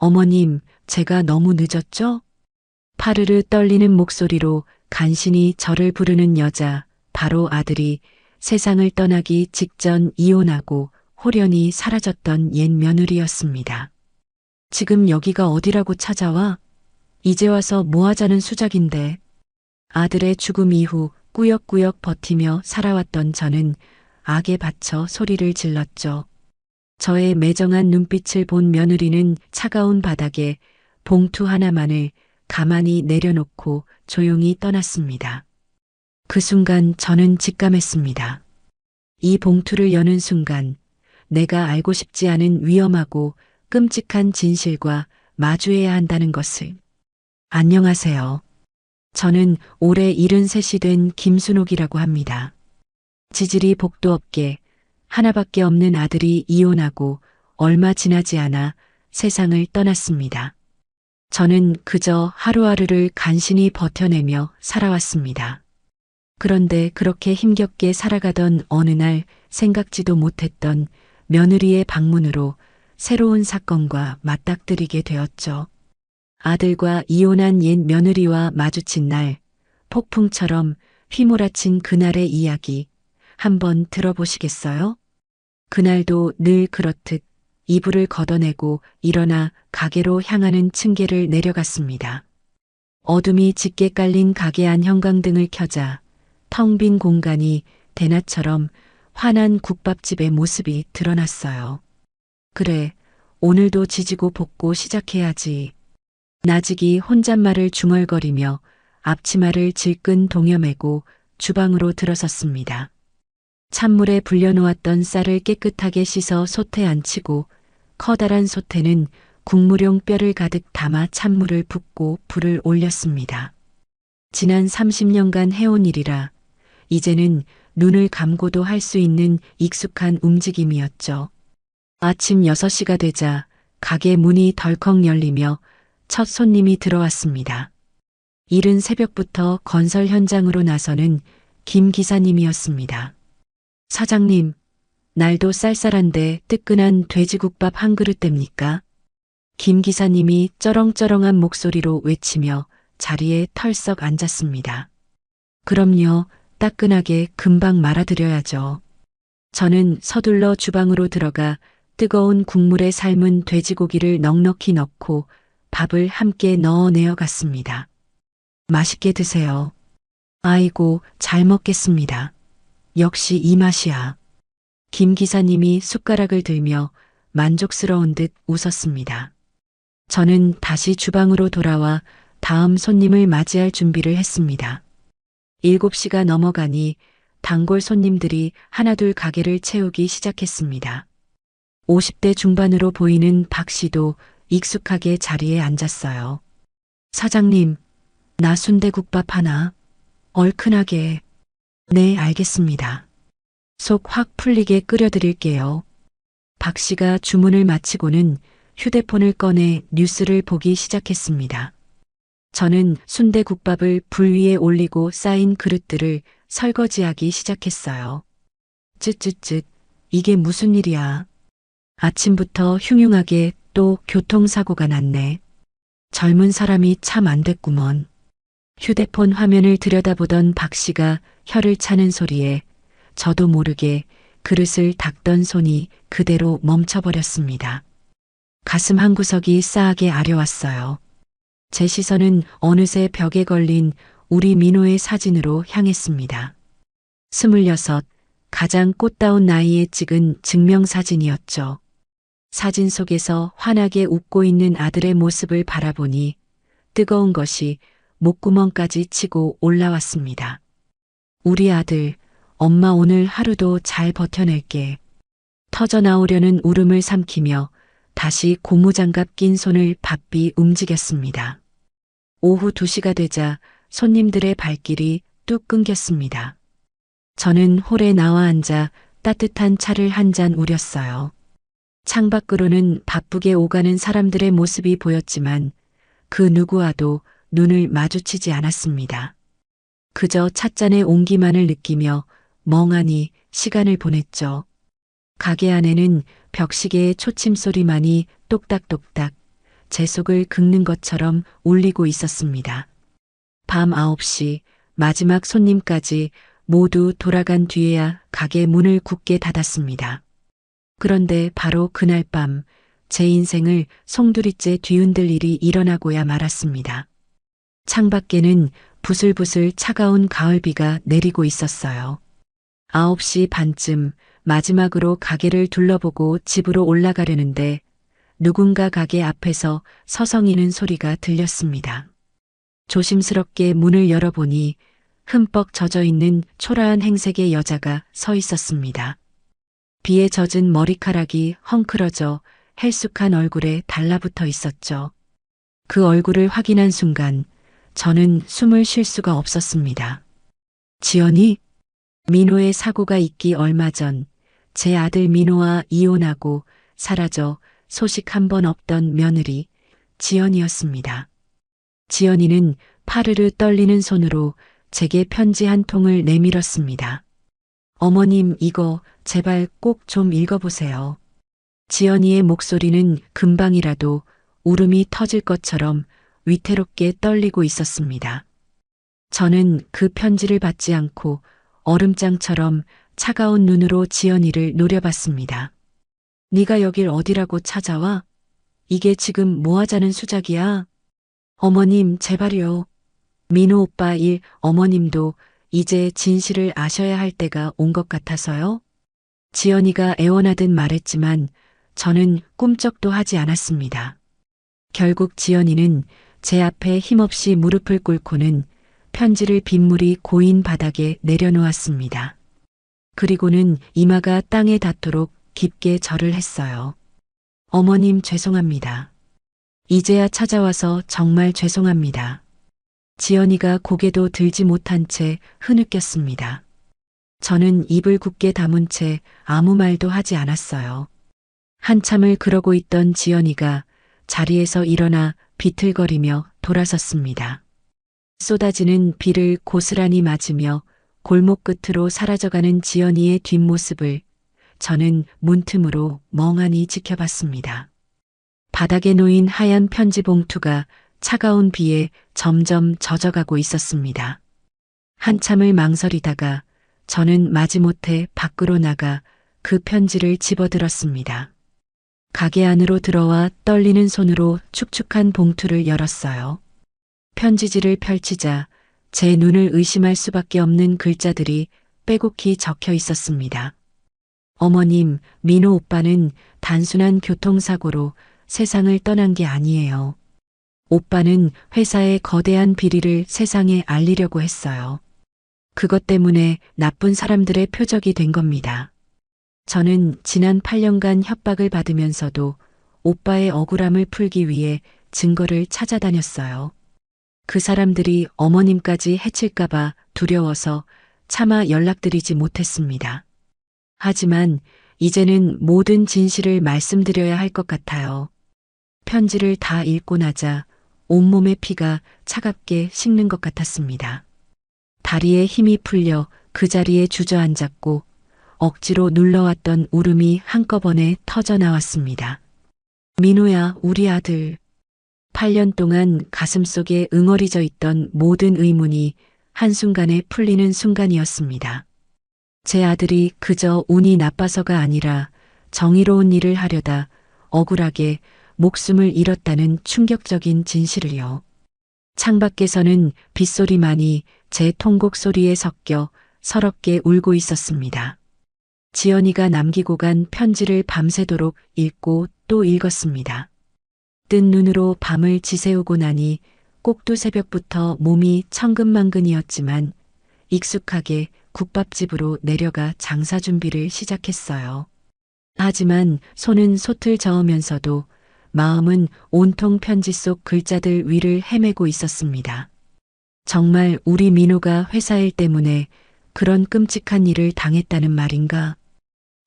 어머님, 제가 너무 늦었죠? 파르르 떨리는 목소리로 간신히 저를 부르는 여자, 바로 아들이 세상을 떠나기 직전 이혼하고 홀연히 사라졌던 옛 며느리였습니다. 지금 여기가 어디라고 찾아와? 이제 와서 뭐 하자는 수작인데. 아들의 죽음 이후 꾸역꾸역 버티며 살아왔던 저는 악에 받쳐 소리를 질렀죠. 저의 매정한 눈빛을 본 며느리는 차가운 바닥에 봉투 하나만을 가만히 내려놓고 조용히 떠났습니다. 그 순간 저는 직감했습니다. 이 봉투를 여는 순간 내가 알고 싶지 않은 위험하고 끔찍한 진실과 마주해야 한다는 것을. 안녕하세요. 저는 올해 73이 된 김순옥이라고 합니다. 지질이 복도 없게 하나밖에 없는 아들이 이혼하고 얼마 지나지 않아 세상을 떠났습니다. 저는 그저 하루하루를 간신히 버텨내며 살아왔습니다. 그런데 그렇게 힘겹게 살아가던 어느 날 생각지도 못했던 며느리의 방문으로 새로운 사건과 맞닥뜨리게 되었죠. 아들과 이혼한 옛 며느리와 마주친 날, 폭풍처럼 휘몰아친 그날의 이야기 한번 들어보시겠어요? 그날도 늘 그렇듯 이불을 걷어내고 일어나 가게로 향하는 층계를 내려갔습니다. 어둠이 짙게 깔린 가게 안 형광등을 켜자 텅 빈 공간이 대낮처럼 환한 국밥집의 모습이 드러났어요. 그래, 오늘도 지지고 볶고 시작해야지. 나직이 혼잣말을 중얼거리며 앞치마를 질끈 동여매고 주방으로 들어섰습니다. 찬물에 불려놓았던 쌀을 깨끗하게 씻어 솥에 안치고 커다란 솥에는 국물용 뼈를 가득 담아 찬물을 붓고 불을 올렸습니다. 지난 30년간 해온 일이라 이제는 눈을 감고도 할 수 있는 익숙한 움직임이었죠. 아침 6시가 되자 가게 문이 덜컥 열리며 첫 손님이 들어왔습니다. 이른 새벽부터 건설 현장으로 나서는 김 기사님이었습니다. 사장님, 날도 쌀쌀한데 뜨끈한 돼지국밥 한 그릇 됩니까? 김 기사님이 쩌렁쩌렁한 목소리로 외치며 자리에 털썩 앉았습니다. 그럼요, 따끈하게 금방 말아드려야죠. 저는 서둘러 주방으로 들어가 뜨거운 국물에 삶은 돼지고기를 넉넉히 넣고 밥을 함께 넣어내어 갔습니다. 맛있게 드세요. 아이고, 잘 먹겠습니다. 역시 이 맛이야. 김 기사님이 숟가락을 들며 만족스러운 듯 웃었습니다. 저는 다시 주방으로 돌아와 다음 손님을 맞이할 준비를 했습니다. 7시가 넘어가니 단골 손님들이 하나둘 가게를 채우기 시작했습니다. 50대 중반으로 보이는 박 씨도 익숙하게 자리에 앉았어요. 사장님, 나 순대국밥 하나. 얼큰하게. 네, 알겠습니다. 속 확 풀리게 끓여드릴게요. 박 씨가 주문을 마치고는 휴대폰을 꺼내 뉴스를 보기 시작했습니다. 저는 순대국밥을 불 위에 올리고 쌓인 그릇들을 설거지하기 시작했어요. 쯧쯧쯧, 이게 무슨 일이야. 아침부터 흉흉하게 또 교통사고가 났네. 젊은 사람이 참 안 됐구먼. 휴대폰 화면을 들여다보던 박 씨가 혀를 차는 소리에 저도 모르게 그릇을 닦던 손이 그대로 멈춰버렸습니다. 가슴 한구석이 싸하게 아려왔어요. 제 시선은 어느새 벽에 걸린 우리 민호의 사진으로 향했습니다. 26, 가장 꽃다운 나이에 찍은 증명사진이었죠. 사진 속에서 환하게 웃고 있는 아들의 모습을 바라보니 뜨거운 것이 목구멍까지 치고 올라왔습니다. 우리 아들, 엄마 오늘 하루도 잘 버텨낼게. 터져나오려는 울음을 삼키며 다시 고무장갑 낀 손을 바삐 움직였습니다. 오후 2시가 되자 손님들의 발길이 뚝 끊겼습니다. 저는 홀에 나와 앉아 따뜻한 차를 한 잔 우렸어요. 창밖으로는 바쁘게 오가는 사람들의 모습이 보였지만 그 누구와도 눈을 마주치지 않았습니다. 그저 찻잔의 온기만을 느끼며 멍하니 시간을 보냈죠. 가게 안에는 벽시계의 초침 소리만이 똑딱똑딱 제 속을 긁는 것처럼 울리고 있었습니다. 밤 9시 마지막 손님까지 모두 돌아간 뒤에야 가게 문을 굳게 닫았습니다. 그런데 바로 그날 밤 제 인생을 송두리째 뒤흔들 일이 일어나고야 말았습니다. 창밖에는 부슬부슬 차가운 가을비가 내리고 있었어요. 9시 반쯤 마지막으로 가게를 둘러보고 집으로 올라가려는데 누군가 가게 앞에서 서성이는 소리가 들렸습니다. 조심스럽게 문을 열어보니 흠뻑 젖어 있는 초라한 행색의 여자가 서 있었습니다. 비에 젖은 머리카락이 헝클어져 헬쑥한 얼굴에 달라붙어 있었죠. 그 얼굴을 확인한 순간 저는 숨을 쉴 수가 없었습니다. 지연이? 민호의 사고가 있기 얼마 전 제 아들 민호와 이혼하고 사라져 소식 한 번 없던 며느리 지연이었습니다. 지연이는 파르르 떨리는 손으로 제게 편지 한 통을 내밀었습니다. 어머님, 이거 제발 꼭 좀 읽어보세요. 지연이의 목소리는 금방이라도 울음이 터질 것처럼 위태롭게 떨리고 있었습니다. 저는 그 편지를 받지 않고 얼음장처럼 차가운 눈으로 지연이를 노려봤습니다. 네가 여길 어디라고 찾아와? 이게 지금 뭐 하자는 수작이야? 어머님, 제발요. 민호 오빠 일, 어머님도 이제 진실을 아셔야 할 때가 온 것 같아서요. 지연이가 애원하듯 말했지만 저는 꿈쩍도 하지 않았습니다. 결국 지연이는 제 앞에 힘없이 무릎을 꿇고는 편지를 빗물이 고인 바닥에 내려놓았습니다. 그리고는 이마가 땅에 닿도록 깊게 절을 했어요. 어머님, 죄송합니다. 이제야 찾아와서 정말 죄송합니다. 지연이가 고개도 들지 못한 채 흐느꼈습니다. 저는 입을 굳게 다문 채 아무 말도 하지 않았어요. 한참을 그러고 있던 지연이가 자리에서 일어나 비틀거리며 돌아섰습니다. 쏟아지는 비를 고스란히 맞으며 골목 끝으로 사라져가는 지연이의 뒷모습을 저는 문틈으로 멍하니 지켜봤습니다. 바닥에 놓인 하얀 편지 봉투가 차가운 비에 점점 젖어가고 있었습니다. 한참을 망설이다가 저는 마지못해 밖으로 나가 그 편지를 집어들었습니다. 가게 안으로 들어와 떨리는 손으로 축축한 봉투를 열었어요. 편지지를 펼치자 제 눈을 의심할 수밖에 없는 글자들이 빼곡히 적혀 있었습니다. 어머님, 민호 오빠는 단순한 교통사고로 세상을 떠난 게 아니에요. 오빠는 회사의 거대한 비리를 세상에 알리려고 했어요. 그것 때문에 나쁜 사람들의 표적이 된 겁니다. 저는 지난 8년간 협박을 받으면서도 오빠의 억울함을 풀기 위해 증거를 찾아다녔어요. 그 사람들이 어머님까지 해칠까봐 두려워서 차마 연락드리지 못했습니다. 하지만 이제는 모든 진실을 말씀드려야 할 것 같아요. 편지를 다 읽고 나자 온몸의 피가 차갑게 식는 것 같았습니다. 다리에 힘이 풀려 그 자리에 주저앉았고 억지로 눌러왔던 울음이 한꺼번에 터져 나왔습니다. 민호야, 우리 아들. 8년 동안 가슴속에 응어리져 있던 모든 의문이 한순간에 풀리는 순간이었습니다. 제 아들이 그저 운이 나빠서가 아니라 정의로운 일을 하려다 억울하게 목숨을 잃었다는 충격적인 진실을요. 창밖에서는 빗소리만이 제 통곡 소리에 섞여 서럽게 울고 있었습니다. 지연이가 남기고 간 편지를 밤새도록 읽고 또 읽었습니다. 뜬 눈으로 밤을 지새우고 나니 꼭두 새벽부터 몸이 천근만근이었지만 익숙하게 국밥집으로 내려가 장사 준비를 시작했어요. 하지만 손은 솥을 저으면서도 마음은 온통 편지 속 글자들 위를 헤매고 있었습니다. 정말 우리 민호가 회사 일 때문에 그런 끔찍한 일을 당했다는 말인가?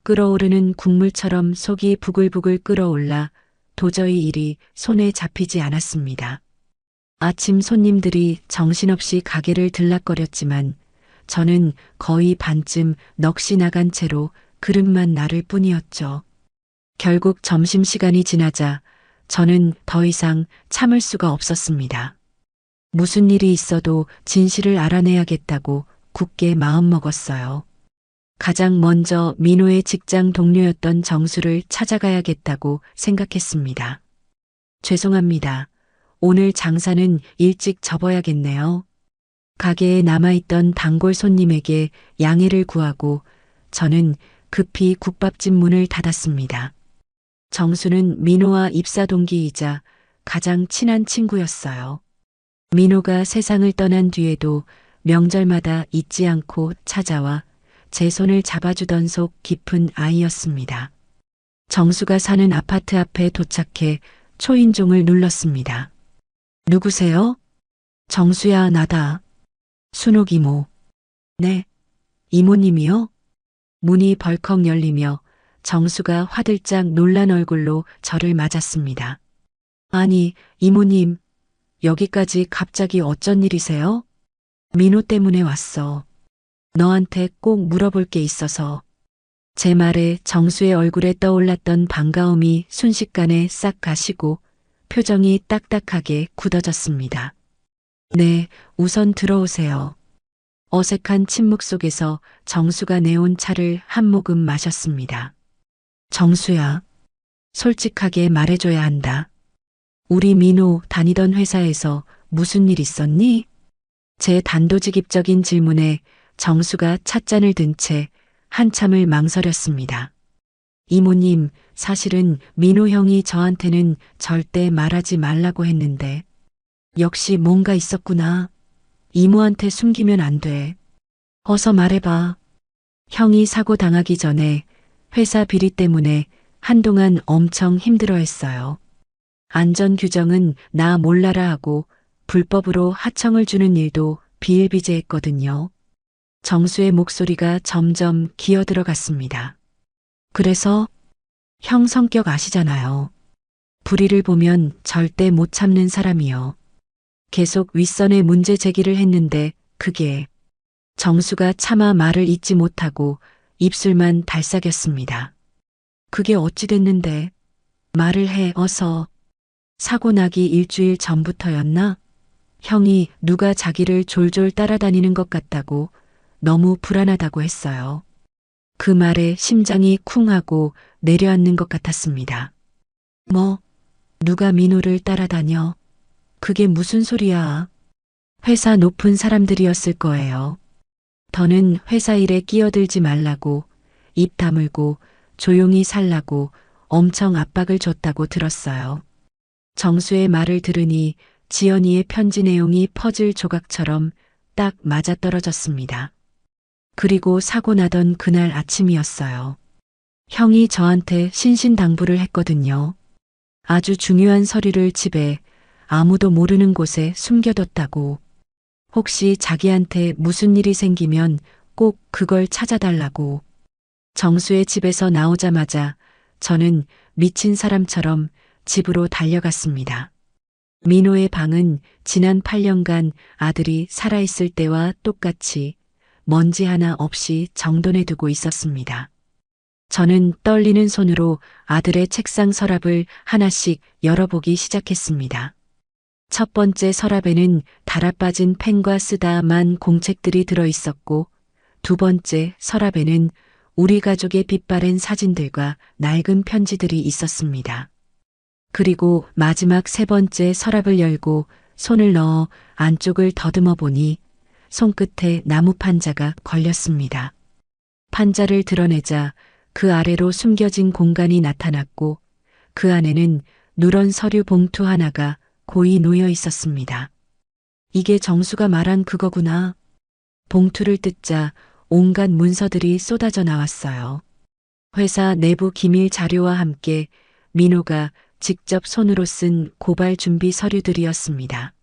끓어오르는 국물처럼 속이 부글부글 끓어올라 도저히 일이 손에 잡히지 않았습니다. 아침 손님들이 정신없이 가게를 들락거렸지만 저는 거의 반쯤 넋이 나간 채로 그릇만 나를 뿐이었죠. 결국 점심시간이 지나자 저는 더 이상 참을 수가 없었습니다. 무슨 일이 있어도 진실을 알아내야겠다고 굳게 마음먹었어요. 가장 먼저 민호의 직장 동료였던 정수를 찾아가야겠다고 생각했습니다. 죄송합니다. 오늘 장사는 일찍 접어야겠네요. 가게에 남아있던 단골 손님에게 양해를 구하고 저는 급히 국밥집 문을 닫았습니다. 정수는 민호와 입사 동기이자 가장 친한 친구였어요. 민호가 세상을 떠난 뒤에도 명절마다 잊지 않고 찾아와 제 손을 잡아주던 속 깊은 아이였습니다. 정수가 사는 아파트 앞에 도착해 초인종을 눌렀습니다. 누구세요? 정수야, 나다. 순옥 이모. 네. 이모님이요? 문이 벌컥 열리며 정수가 화들짝 놀란 얼굴로 저를 맞았습니다. 아니, 이모님, 여기까지 갑자기 어쩐 일이세요? 민호 때문에 왔어. 너한테 꼭 물어볼 게 있어서. 제 말에 정수의 얼굴에 떠올랐던 반가움이 순식간에 싹 가시고 표정이 딱딱하게 굳어졌습니다. 네, 우선 들어오세요. 어색한 침묵 속에서 정수가 내온 차를 한 모금 마셨습니다. 정수야, 솔직하게 말해줘야 한다. 우리 민호 다니던 회사에서 무슨 일 있었니? 제 단도직입적인 질문에 정수가 찻잔을 든 채 한참을 망설였습니다. 이모님, 사실은 민호 형이 저한테는 절대 말하지 말라고 했는데 역시 뭔가 있었구나. 이모한테 숨기면 안 돼. 어서 말해봐. 형이 사고 당하기 전에 회사 비리 때문에 한동안 엄청 힘들어했어요. 안전 규정은 나 몰라라 하고 불법으로 하청을 주는 일도 비일비재했거든요. 정수의 목소리가 점점 기어들어갔습니다. 그래서 형 성격 아시잖아요. 불의를 보면 절대 못 참는 사람이요. 계속 윗선에 문제 제기를 했는데 그게 정수가 차마 말을 잇지 못하고 입술만 달싹였습니다. 그게 어찌 됐는데 말을 해 어서. 사고 나기 일주일 전부터였나? 형이 누가 자기를 졸졸 따라다니는 것 같다고 너무 불안하다고 했어요. 그 말에 심장이 쿵 하고 내려앉는 것 같았습니다. 뭐? 누가 민호를 따라다녀? 그게 무슨 소리야? 회사 높은 사람들이었을 거예요. 더는 회사 일에 끼어들지 말라고 입 다물고 조용히 살라고 엄청 압박을 줬다고 들었어요. 정수의 말을 들으니 지연이의 편지 내용이 퍼즐 조각처럼 딱 맞아떨어졌습니다. 그리고 사고 나던 그날 아침이었어요. 형이 저한테 신신당부를 했거든요. 아주 중요한 서류를 집에 아무도 모르는 곳에 숨겨뒀다고. 혹시 자기한테 무슨 일이 생기면 꼭 그걸 찾아달라고. 정수의 집에서 나오자마자 저는 미친 사람처럼 집으로 달려갔습니다. 민호의 방은 지난 8년간 아들이 살아있을 때와 똑같이 먼지 하나 없이 정돈해두고 있었습니다. 저는 떨리는 손으로 아들의 책상 서랍을 하나씩 열어보기 시작했습니다. 첫 번째 서랍에는 달아빠진 펜과 쓰다만 공책들이 들어있었고, 두 번째 서랍에는 우리 가족의 빛바랜 사진들과 낡은 편지들이 있었습니다. 그리고 마지막 세 번째 서랍을 열고 손을 넣어 안쪽을 더듬어 보니 손끝에 나무 판자가 걸렸습니다. 판자를 드러내자 그 아래로 숨겨진 공간이 나타났고 그 안에는 누런 서류 봉투 하나가 고이 놓여 있었습니다. 이게 정수가 말한 그거구나. 봉투를 뜯자 온갖 문서들이 쏟아져 나왔어요. 회사 내부 기밀 자료와 함께 민호가 직접 손으로 쓴 고발 준비 서류들이었습니다.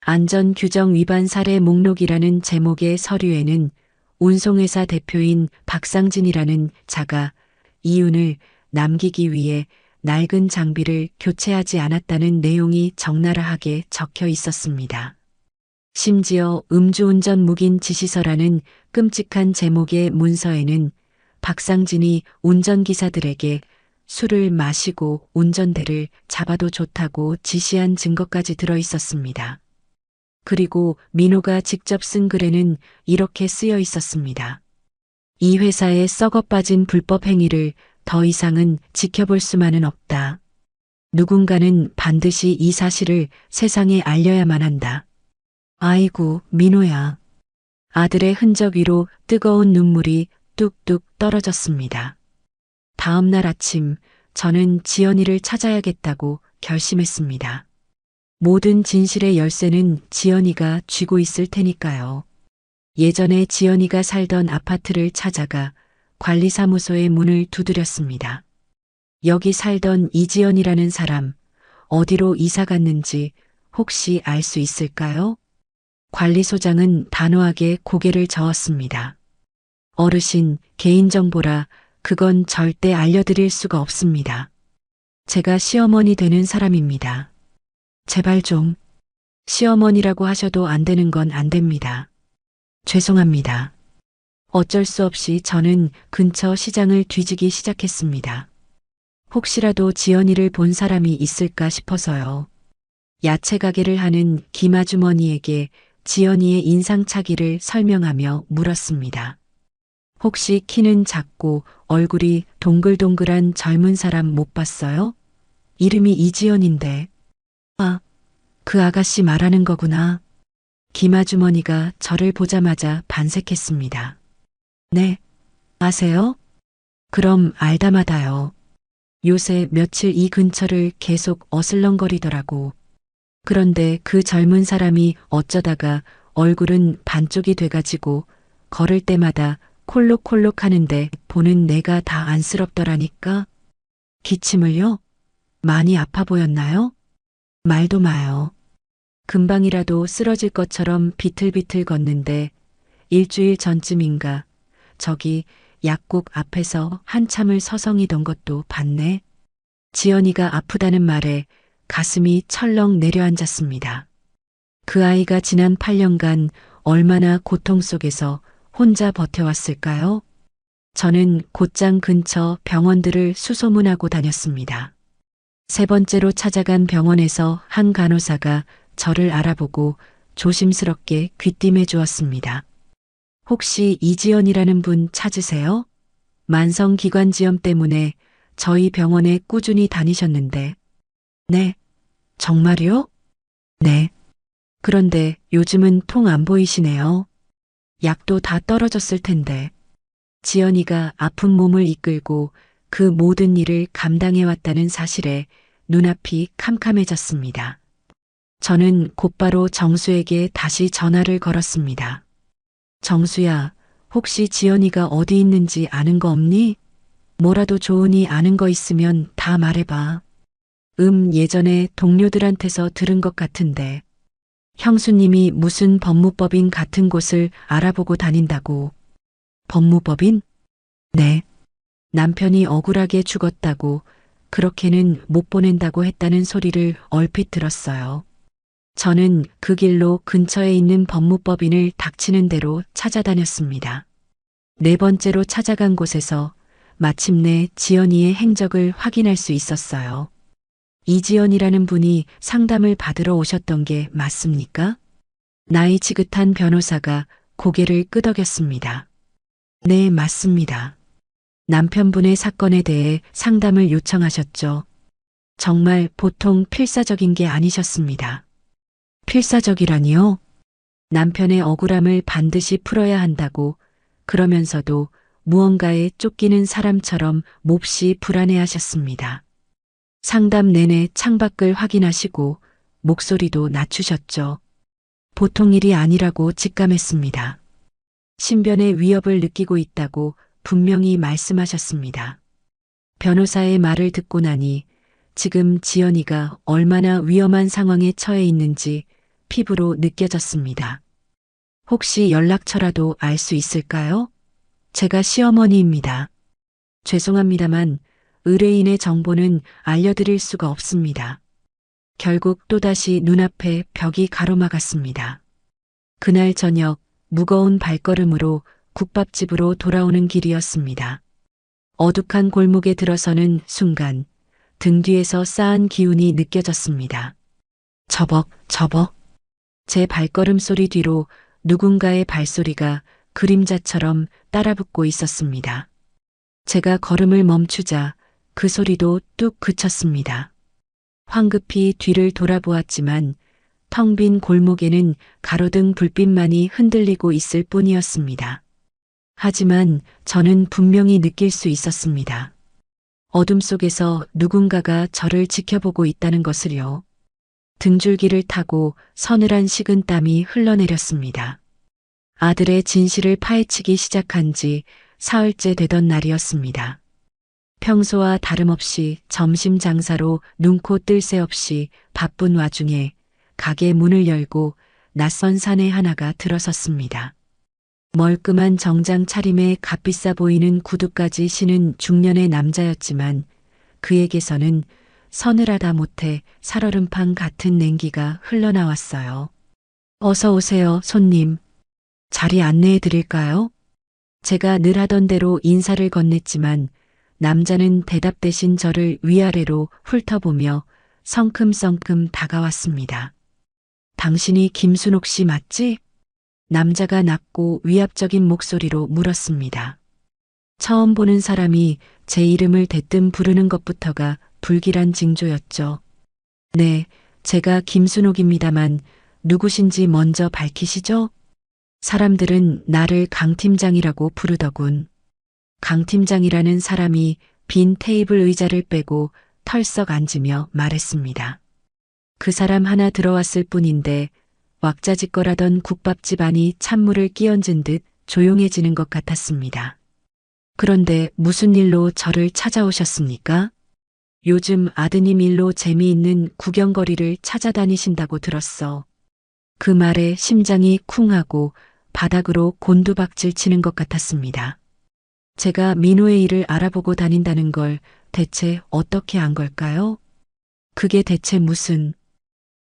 안전규정 위반 사례 목록이라는 제목의 서류에는 운송회사 대표인 박상진이라는 자가 이윤을 남기기 위해 낡은 장비를 교체하지 않았다는 내용이 적나라하게 적혀 있었습니다. 심지어 음주운전 묵인 지시서라는 끔찍한 제목의 문서에는 박상진이 운전기사들에게 술을 마시고 운전대를 잡아도 좋다고 지시한 증거까지 들어 있었습니다. 그리고 민호가 직접 쓴 글에는 이렇게 쓰여 있었습니다. 이 회사의 썩어 빠진 불법 행위를 더 이상은 지켜볼 수만은 없다. 누군가는 반드시 이 사실을 세상에 알려야만 한다. 아이고, 민호야. 아들의 흔적 위로 뜨거운 눈물이 뚝뚝 떨어졌습니다. 다음 날 아침, 저는 지연이를 찾아야겠다고 결심했습니다. 모든 진실의 열쇠는 지연이가 쥐고 있을 테니까요. 예전에 지연이가 살던 아파트를 찾아가 관리사무소의 문을 두드렸습니다. 여기 살던 이지연이라는 사람, 어디로 이사 갔는지 혹시 알 수 있을까요? 관리소장은 단호하게 고개를 저었습니다. 어르신, 개인정보라 그건 절대 알려드릴 수가 없습니다. 제가 시어머니 되는 사람입니다. 제발 좀. 시어머니라고 하셔도 안 되는 건 안 됩니다. 죄송합니다. 어쩔 수 없이 저는 근처 시장을 뒤지기 시작했습니다. 혹시라도 지연이를 본 사람이 있을까 싶어서요. 야채 가게를 하는 김아주머니에게 지연이의 인상착의를 설명하며 물었습니다. 혹시 키는 작고 얼굴이 동글동글한 젊은 사람 못 봤어요? 이름이 이지연인데. 아, 그 아가씨 말하는 거구나. 김아주머니가 저를 보자마자 반색했습니다. 네, 아세요? 그럼 알다마다요. 요새 며칠 이 근처를 계속 어슬렁거리더라고. 그런데 그 젊은 사람이 어쩌다가 얼굴은 반쪽이 돼가지고 걸을 때마다 콜록콜록 하는데 보는 내가 다 안쓰럽더라니까. 기침을요? 많이 아파 보였나요? 말도 마요. 금방이라도 쓰러질 것처럼 비틀비틀 걷는데 일주일 전쯤인가 저기 약국 앞에서 한참을 서성이던 것도 봤네. 지연이가 아프다는 말에 가슴이 철렁 내려앉았습니다. 그 아이가 지난 8년간 얼마나 고통 속에서 혼자 버텨왔을까요? 저는 곧장 근처 병원들을 수소문하고 다녔습니다. 세 번째로 찾아간 병원에서 한 간호사가 저를 알아보고 조심스럽게 귀띔해 주었습니다. 혹시 이지연이라는 분 찾으세요? 만성기관지염 때문에 저희 병원에 꾸준히 다니셨는데. 네. 정말요? 네. 그런데 요즘은 통 안 보이시네요. 약도 다 떨어졌을 텐데. 지연이가 아픈 몸을 이끌고 그 모든 일을 감당해왔다는 사실에 눈앞이 캄캄해졌습니다. 저는 곧바로 정수에게 다시 전화를 걸었습니다. 정수야, 혹시 지연이가 어디 있는지 아는 거 없니? 뭐라도 좋으니 아는 거 있으면 다 말해봐. 예전에 동료들한테서 들은 것 같은데. 형수님이 무슨 법무법인 같은 곳을 알아보고 다닌다고. 법무법인? 네. 남편이 억울하게 죽었다고 그렇게는 못 보낸다고 했다는 소리를 얼핏 들었어요. 저는 그 길로 근처에 있는 법무법인을 닥치는 대로 찾아다녔습니다. 네 번째로 찾아간 곳에서 마침내 지연이의 행적을 확인할 수 있었어요. 이지연이라는 분이 상담을 받으러 오셨던 게 맞습니까? 나이 지긋한 변호사가 고개를 끄덕였습니다. 네, 맞습니다. 남편분의 사건에 대해 상담을 요청하셨죠. 정말 보통 필사적인 게 아니셨습니다. 필사적이라니요? 남편의 억울함을 반드시 풀어야 한다고 그러면서도 무언가에 쫓기는 사람처럼 몹시 불안해하셨습니다. 상담 내내 창밖을 확인하시고 목소리도 낮추셨죠. 보통 일이 아니라고 직감했습니다. 신변의 위협을 느끼고 있다고 분명히 말씀하셨습니다. 변호사의 말을 듣고 나니 지금 지연이가 얼마나 위험한 상황에 처해 있는지 피부로 느껴졌습니다. 혹시 연락처라도 알 수 있을까요? 제가 시어머니입니다. 죄송합니다만 의뢰인의 정보는 알려드릴 수가 없습니다. 결국 또다시 눈앞에 벽이 가로막았습니다. 그날 저녁 무거운 발걸음으로 국밥집으로 돌아오는 길이었습니다. 어둑한 골목에 들어서는 순간 등 뒤에서 싸한 기운이 느껴졌습니다. 저벅. 제 발걸음 소리 뒤로 누군가의 발소리가 그림자처럼 따라붙고 있었습니다. 제가 걸음을 멈추자 그 소리도 뚝 그쳤습니다. 황급히 뒤를 돌아보았지만 텅 빈 골목에는 가로등 불빛만이 흔들리고 있을 뿐이었습니다. 하지만 저는 분명히 느낄 수 있었습니다. 어둠 속에서 누군가가 저를 지켜보고 있다는 것을요. 등줄기를 타고 서늘한 식은땀이 흘러내렸습니다. 아들의 진실을 파헤치기 시작한 지 사흘째 되던 날이었습니다. 평소와 다름없이 점심 장사로 눈코 뜰 새 없이 바쁜 와중에 가게 문을 열고 낯선 사내 하나가 들어섰습니다. 멀끔한 정장 차림에 값비싸 보이는 구두까지 신은 중년의 남자였지만 그에게서는 서늘하다 못해 살얼음판 같은 냉기가 흘러나왔어요. 어서 오세요, 손님. 자리 안내해 드릴까요? 제가 늘 하던 대로 인사를 건넸지만 남자는 대답 대신 저를 위아래로 훑어보며 성큼성큼 다가왔습니다. 당신이 김순옥 씨 맞지? 남자가 낮고 위압적인 목소리로 물었습니다. 처음 보는 사람이 제 이름을 대뜸 부르는 것부터가 불길한 징조였죠. 네, 제가 김순옥입니다만 누구신지 먼저 밝히시죠? 사람들은 나를 강 팀장이라고 부르더군. 강 팀장이라는 사람이 빈 테이블 의자를 빼고 털썩 앉으며 말했습니다. 그 사람 하나 들어왔을 뿐인데 왁자지껄하던 국밥집 안이 찬물을 끼얹은 듯 조용해지는 것 같았습니다. 그런데 무슨 일로 저를 찾아오셨습니까? 요즘 아드님 일로 재미있는 구경거리를 찾아다니신다고 들었어. 그 말에 심장이 쿵하고 바닥으로 곤두박질 치는 것 같았습니다. 제가 민호의 일을 알아보고 다닌다는 걸 대체 어떻게 안 걸까요? 그게 대체 무슨...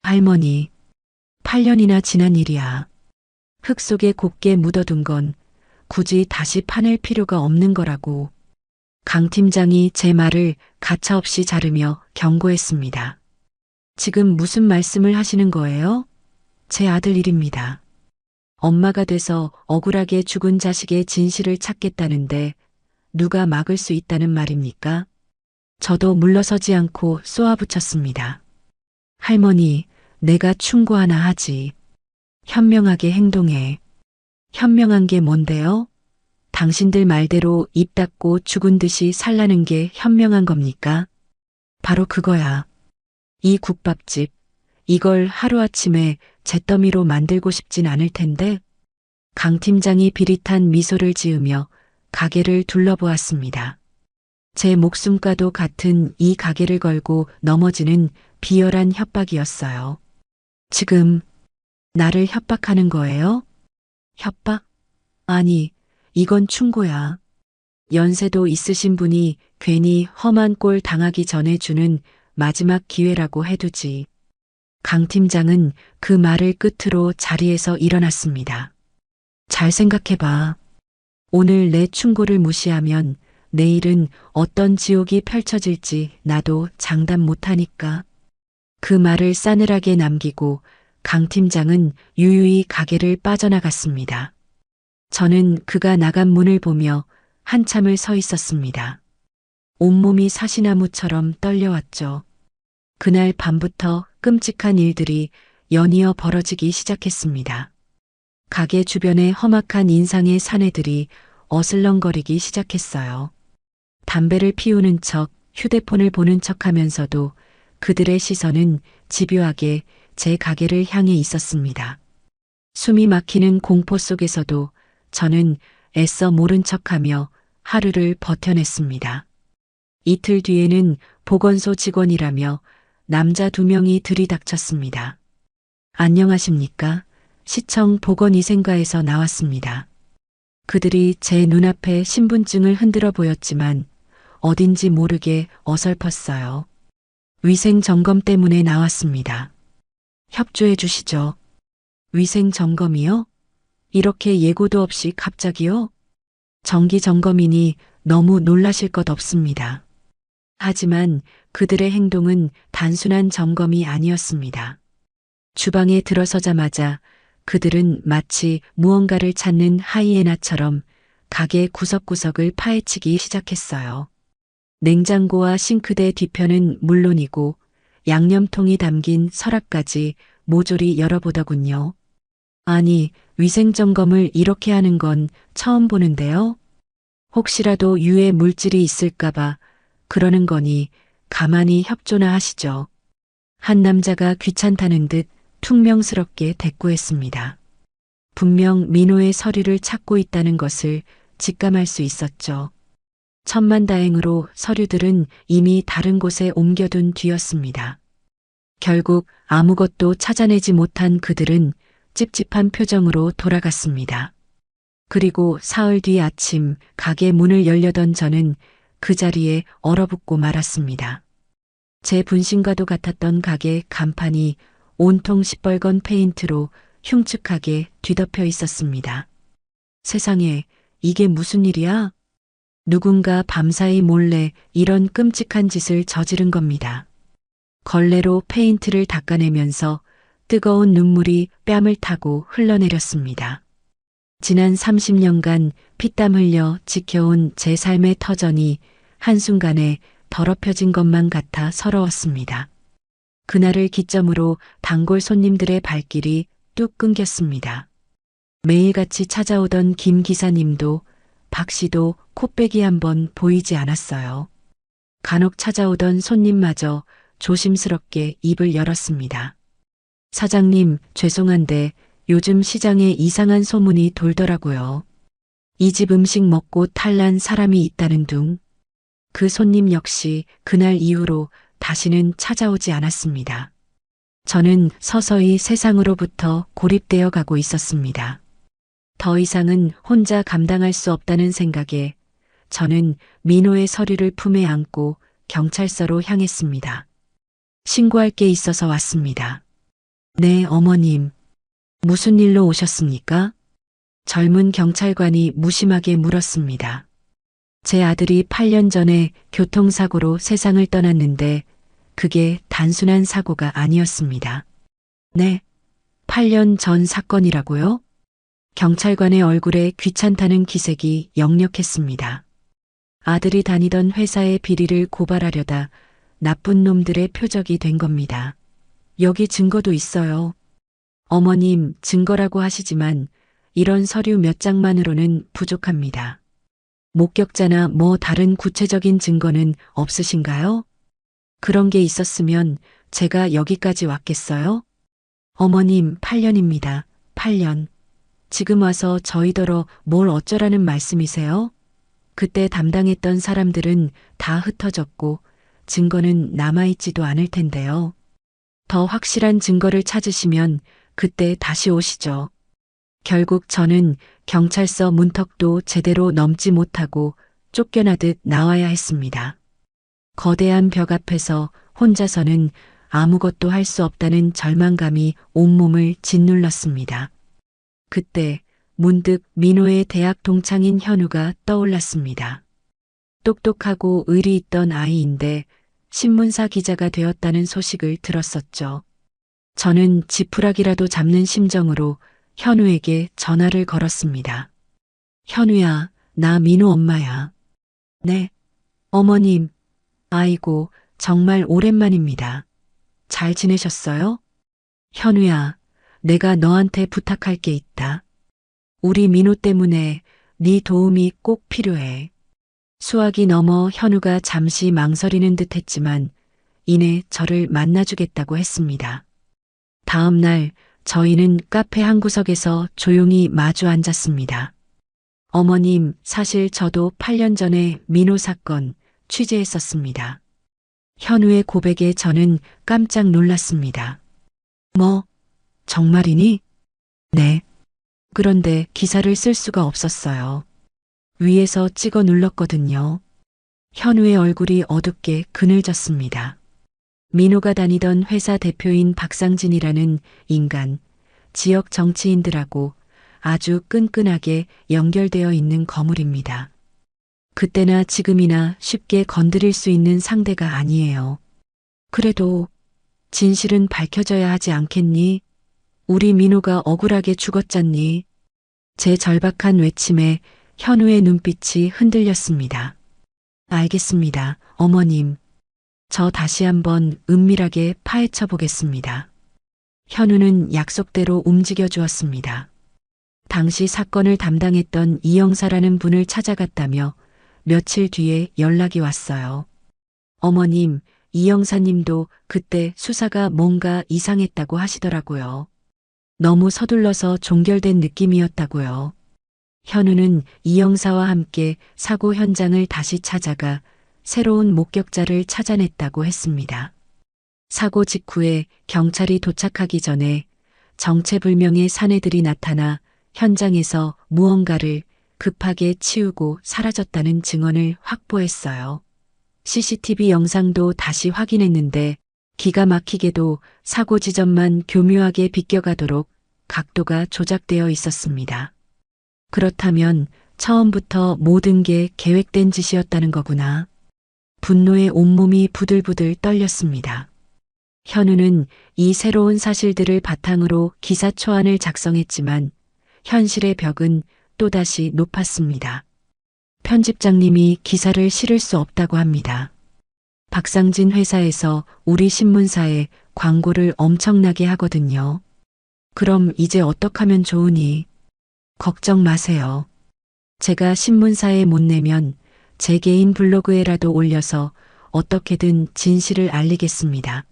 할머니, 8년이나 지난 일이야. 흙 속에 곱게 묻어둔 건 굳이 다시 파낼 필요가 없는 거라고. 강 팀장이 제 말을 가차없이 자르며 경고했습니다. 지금 무슨 말씀을 하시는 거예요? 제 아들 일입니다. 엄마가 돼서 억울하게 죽은 자식의 진실을 찾겠다는데 누가 막을 수 있다는 말입니까? 저도 물러서지 않고 쏘아붙였습니다. 할머니, 내가 충고 하나 하지. 현명하게 행동해. 현명한 게 뭔데요? 당신들 말대로 입 닫고 죽은 듯이 살라는 게 현명한 겁니까? 바로 그거야. 이 국밥집, 이걸 하루아침에 잿더미로 만들고 싶진 않을 텐데. 강 팀장이 비릿한 미소를 지으며 가게를 둘러보았습니다. 제 목숨과도 같은 이 가게를 걸고 넘어지는 비열한 협박이었어요. 지금 나를 협박하는 거예요? 협박? 아니, 이건 충고야. 연세도 있으신 분이 괜히 험한 꼴 당하기 전에 주는 마지막 기회라고 해두지. 강 팀장은 그 말을 끝으로 자리에서 일어났습니다. 잘 생각해봐. 오늘 내 충고를 무시하면 내일은 어떤 지옥이 펼쳐질지 나도 장담 못하니까. 그 말을 싸늘하게 남기고 강 팀장은 유유히 가게를 빠져나갔습니다. 저는 그가 나간 문을 보며 한참을 서 있었습니다. 온몸이 사시나무처럼 떨려왔죠. 그날 밤부터 끔찍한 일들이 연이어 벌어지기 시작했습니다. 가게 주변의 험악한 인상의 사내들이 어슬렁거리기 시작했어요. 담배를 피우는 척, 휴대폰을 보는 척 하면서도 그들의 시선은 집요하게 제 가게를 향해 있었습니다. 숨이 막히는 공포 속에서도 저는 애써 모른 척하며 하루를 버텨냈습니다. 이틀 뒤에는 보건소 직원이라며 남자 2명이 들이닥쳤습니다. 안녕하십니까? 시청 보건위생과에서 나왔습니다. 그들이 제 눈앞에 신분증을 흔들어 보였지만 어딘지 모르게 어설펐어요. 위생 점검 때문에 나왔습니다. 협조해 주시죠. 위생 점검이요? 이렇게 예고도 없이 갑자기요? 정기 점검이니 너무 놀라실 것 없습니다. 하지만 그들의 행동은 단순한 점검이 아니었습니다. 주방에 들어서자마자 그들은 마치 무언가를 찾는 하이에나처럼 가게 구석구석을 파헤치기 시작했어요. 냉장고와 싱크대 뒤편은 물론이고 양념통이 담긴 서랍까지 모조리 열어보더군요. 아니, 위생점검을 이렇게 하는 건 처음 보는데요. 혹시라도 유해 물질이 있을까봐 그러는 거니 가만히 협조나 하시죠. 한 남자가 귀찮다는 듯 퉁명스럽게 대꾸했습니다. 분명 민호의 서류를 찾고 있다는 것을 직감할 수 있었죠. 천만다행으로 서류들은 이미 다른 곳에 옮겨둔 뒤였습니다. 결국 아무것도 찾아내지 못한 그들은 찝찝한 표정으로 돌아갔습니다. 그리고 사흘 뒤 아침 가게 문을 열려던 저는 그 자리에 얼어붙고 말았습니다. 제 분신과도 같았던 가게 간판이 온통 시뻘건 페인트로 흉측하게 뒤덮여 있었습니다. 세상에, 이게 무슨 일이야? 누군가 밤사이 몰래 이런 끔찍한 짓을 저지른 겁니다. 걸레로 페인트를 닦아내면서 뜨거운 눈물이 뺨을 타고 흘러내렸습니다. 지난 30년간 피땀 흘려 지켜온 제 삶의 터전이 한순간에 더럽혀진 것만 같아 서러웠습니다. 그날을 기점으로 단골 손님들의 발길이 뚝 끊겼습니다. 매일같이 찾아오던 김 기사님도 박 씨도 코빼기 한번 보이지 않았어요. 간혹 찾아오던 손님마저 조심스럽게 입을 열었습니다. 사장님, 죄송한데 요즘 시장에 이상한 소문이 돌더라고요. 이 집 음식 먹고 탈난 사람이 있다는 둥. 그 손님 역시 그날 이후로 다시는 찾아오지 않았습니다. 저는 서서히 세상으로부터 고립되어 가고 있었습니다. 더 이상은 혼자 감당할 수 없다는 생각에 저는 민호의 서류를 품에 안고 경찰서로 향했습니다. 신고할 게 있어서 왔습니다. 네, 어머님. 무슨 일로 오셨습니까? 젊은 경찰관이 무심하게 물었습니다. 제 아들이 8년 전에 교통사고로 세상을 떠났는데 그게 단순한 사고가 아니었습니다. 네, 8년 전 사건이라고요? 경찰관의 얼굴에 귀찮다는 기색이 역력했습니다. 아들이 다니던 회사의 비리를 고발하려다 나쁜 놈들의 표적이 된 겁니다. 여기 증거도 있어요. 어머님, 증거라고 하시지만 이런 서류 몇 장만으로는 부족합니다. 목격자나 뭐 다른 구체적인 증거는 없으신가요? 그런 게 있었으면 제가 여기까지 왔겠어요? 어머님, 8년입니다. 8년. 지금 와서 저희더러 뭘 어쩌라는 말씀이세요? 그때 담당했던 사람들은 다 흩어졌고 증거는 남아있지도 않을 텐데요. 더 확실한 증거를 찾으시면 그때 다시 오시죠. 결국 저는 경찰서 문턱도 제대로 넘지 못하고 쫓겨나듯 나와야 했습니다. 거대한 벽 앞에서 혼자서는 아무것도 할 수 없다는 절망감이 온몸을 짓눌렀습니다. 그때 문득 민호의 대학 동창인 현우가 떠올랐습니다. 똑똑하고 의리 있던 아이인데 신문사 기자가 되었다는 소식을 들었었죠. 저는 지푸라기라도 잡는 심정으로 현우에게 전화를 걸었습니다. 현우야, 나 민호 엄마야. 네, 어머님. 아이고, 정말 오랜만입니다. 잘 지내셨어요? 현우야, 내가 너한테 부탁할 게 있다. 우리 민호 때문에 네 도움이 꼭 필요해. 수학이 넘어 현우가 잠시 망설이는 듯 했지만 이내 저를 만나주겠다고 했습니다. 다음 날 저희는 카페 한 구석에서 조용히 마주 앉았습니다. 어머님, 사실 저도 8년 전에 민호 사건 취재했었습니다. 현우의 고백에 저는 깜짝 놀랐습니다. 뭐, 정말이니? 네. 그런데 기사를 쓸 수가 없었어요. 위에서 찍어 눌렀거든요. 현우의 얼굴이 어둡게 그늘졌습니다. 민호가 다니던 회사 대표인 박상진이라는 인간, 지역 정치인들하고 아주 끈끈하게 연결되어 있는 거물입니다. 그때나 지금이나 쉽게 건드릴 수 있는 상대가 아니에요. 그래도 진실은 밝혀져야 하지 않겠니? 우리 민호가 억울하게 죽었잖니. 제 절박한 외침에 현우의 눈빛이 흔들렸습니다. 알겠습니다, 어머님. 저 다시 한번 은밀하게 파헤쳐 보겠습니다. 현우는 약속대로 움직여 주었습니다. 당시 사건을 담당했던 이영사라는 분을 찾아갔다며 며칠 뒤에 연락이 왔어요. 어머님, 이영사님도 그때 수사가 뭔가 이상했다고 하시더라고요. 너무 서둘러서 종결된 느낌이었다고요. 현우는 이영사와 함께 사고 현장을 다시 찾아가 새로운 목격자를 찾아냈다고 했습니다. 사고 직후에 경찰이 도착하기 전에 정체불명의 사내들이 나타나 현장에서 무언가를 급하게 치우고 사라졌다는 증언을 확보했어요. CCTV 영상도 다시 확인했는데 기가 막히게도 사고 지점만 교묘하게 비껴가도록 각도가 조작되어 있었습니다. 그렇다면 처음부터 모든 게 계획된 짓이었다는 거구나. 분노에 온몸이 부들부들 떨렸습니다. 현우는 이 새로운 사실들을 바탕으로 기사초안을 작성했지만 현실의 벽은 또다시 높았습니다. 편집장님이 기사를 실을 수 없다고 합니다. 박상진 회사에서 우리 신문사에 광고를 엄청나게 하거든요. 그럼 이제 어떡하면 좋으니? 걱정 마세요. 제가 신문사에 못 내면 제 개인 블로그에라도 올려서 어떻게든 진실을 알리겠습니다.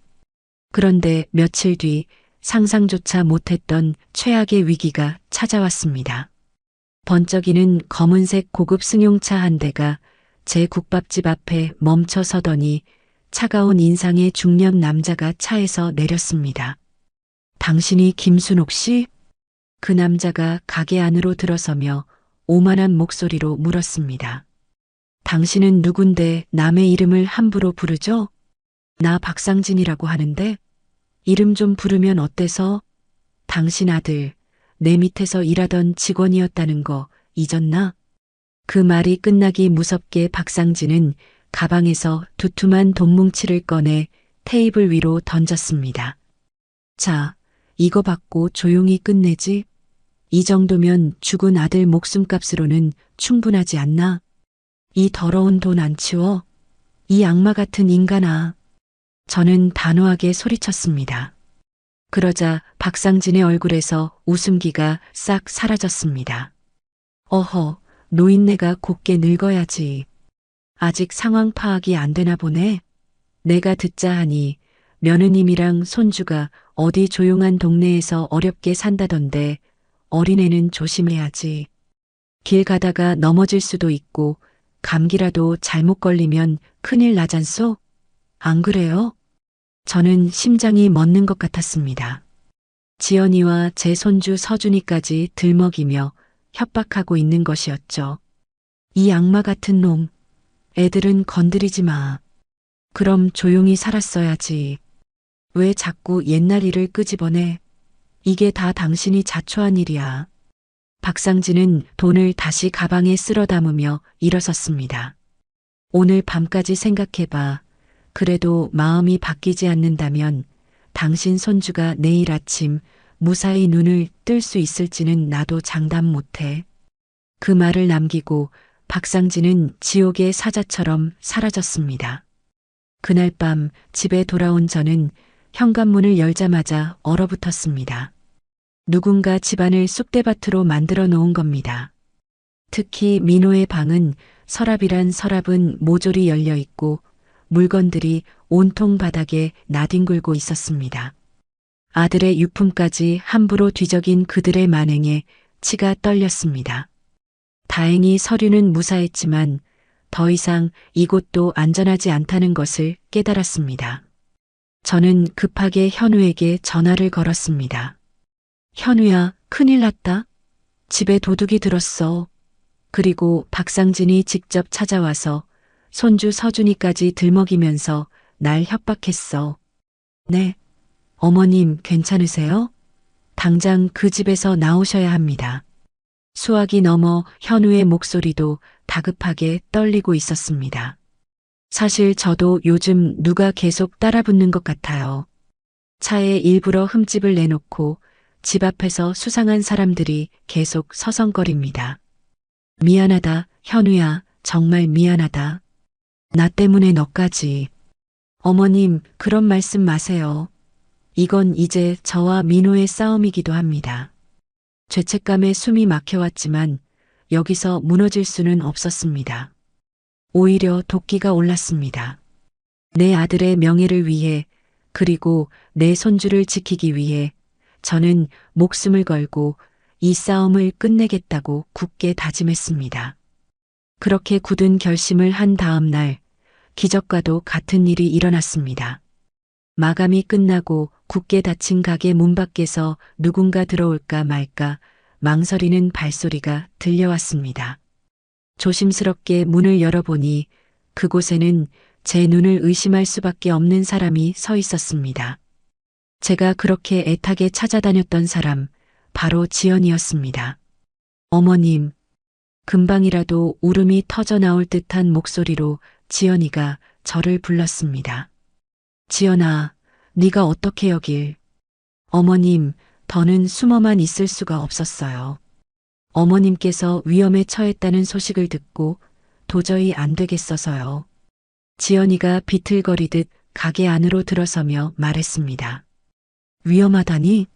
그런데 며칠 뒤 상상조차 못했던 최악의 위기가 찾아왔습니다. 번쩍이는 검은색 고급 승용차 한 대가 제 국밥집 앞에 멈춰 서더니 차가운 인상의 중년 남자가 차에서 내렸습니다. 당신이 김순옥 씨? 그 남자가 가게 안으로 들어서며 오만한 목소리로 물었습니다. 당신은 누군데 남의 이름을 함부로 부르죠? 나 박상진이라고 하는데 이름 좀 부르면 어때서? 당신 아들, 내 밑에서 일하던 직원이었다는 거 잊었나? 그 말이 끝나기 무섭게 박상진은 가방에서 두툼한 돈뭉치를 꺼내 테이블 위로 던졌습니다. 자, 이거 받고 조용히 끝내지? 이 정도면 죽은 아들 목숨값으로는 충분하지 않나? 이 더러운 돈 안 치워? 이 악마 같은 인간아. 저는 단호하게 소리쳤습니다. 그러자 박상진의 얼굴에서 웃음기가 싹 사라졌습니다. 어허, 노인네가 곱게 늙어야지. 아직 상황 파악이 안 되나 보네. 내가 듣자 하니 며느님이랑 손주가 어디 조용한 동네에서 어렵게 산다던데 어린애는 조심해야지. 길 가다가 넘어질 수도 있고 감기라도 잘못 걸리면 큰일 나잖소? 안 그래요? 저는 심장이 멎는 것 같았습니다. 지연이와 제 손주 서준이까지 들먹이며 협박하고 있는 것이었죠. 이 악마 같은 놈, 애들은 건드리지 마. 그럼 조용히 살았어야지. 왜 자꾸 옛날 일을 끄집어내? 이게 다 당신이 자초한 일이야. 박상진은 돈을 다시 가방에 쓸어 담으며 일어섰습니다. 오늘 밤까지 생각해봐. 그래도 마음이 바뀌지 않는다면 당신 손주가 내일 아침 무사히 눈을 뜰 수 있을지는 나도 장담 못해. 그 말을 남기고 박상진은 지옥의 사자처럼 사라졌습니다. 그날 밤 집에 돌아온 저는 현관문을 열자마자 얼어붙었습니다. 누군가 집안을 쑥대밭으로 만들어 놓은 겁니다. 특히 민호의 방은 서랍이란 서랍은 모조리 열려 있고 물건들이 온통 바닥에 나뒹굴고 있었습니다. 아들의 유품까지 함부로 뒤적인 그들의 만행에 치가 떨렸습니다. 다행히 서류는 무사했지만 더 이상 이곳도 안전하지 않다는 것을 깨달았습니다. 저는 급하게 현우에게 전화를 걸었습니다. 현우야, 큰일 났다. 집에 도둑이 들었어. 그리고 박상진이 직접 찾아와서 손주 서준이까지 들먹이면서 날 협박했어. 네. 어머님 괜찮으세요? 당장 그 집에서 나오셔야 합니다. 수화기 넘어 현우의 목소리도 다급하게 떨리고 있었습니다. 사실 저도 요즘 누가 계속 따라붙는 것 같아요. 차에 일부러 흠집을 내놓고 집 앞에서 수상한 사람들이 계속 서성거립니다. 미안하다, 현우야, 정말 미안하다. 나 때문에 너까지. 어머님, 그런 말씀 마세요. 이건 이제 저와 민호의 싸움이기도 합니다. 죄책감에 숨이 막혀왔지만 여기서 무너질 수는 없었습니다. 오히려 도끼가 올랐습니다. 내 아들의 명예를 위해 그리고 내 손주를 지키기 위해 저는 목숨을 걸고 이 싸움을 끝내겠다고 굳게 다짐했습니다. 그렇게 굳은 결심을 한 다음 날 기적과도 같은 일이 일어났습니다. 마감이 끝나고 굳게 닫힌 가게 문 밖에서 누군가 들어올까 말까 망설이는 발소리가 들려왔습니다. 조심스럽게 문을 열어보니 그곳에는 제 눈을 의심할 수밖에 없는 사람이 서 있었습니다. 제가 그렇게 애타게 찾아다녔던 사람, 바로 지연이었습니다. 어머님, 금방이라도 울음이 터져 나올 듯한 목소리로 지연이가 저를 불렀습니다. 지연아, 네가 어떻게 여길? 어머님, 더는 숨어만 있을 수가 없었어요. 어머님께서 위험에 처했다는 소식을 듣고 도저히 안 되겠어서요. 지연이가 비틀거리듯 가게 안으로 들어서며 말했습니다. 위험하다니?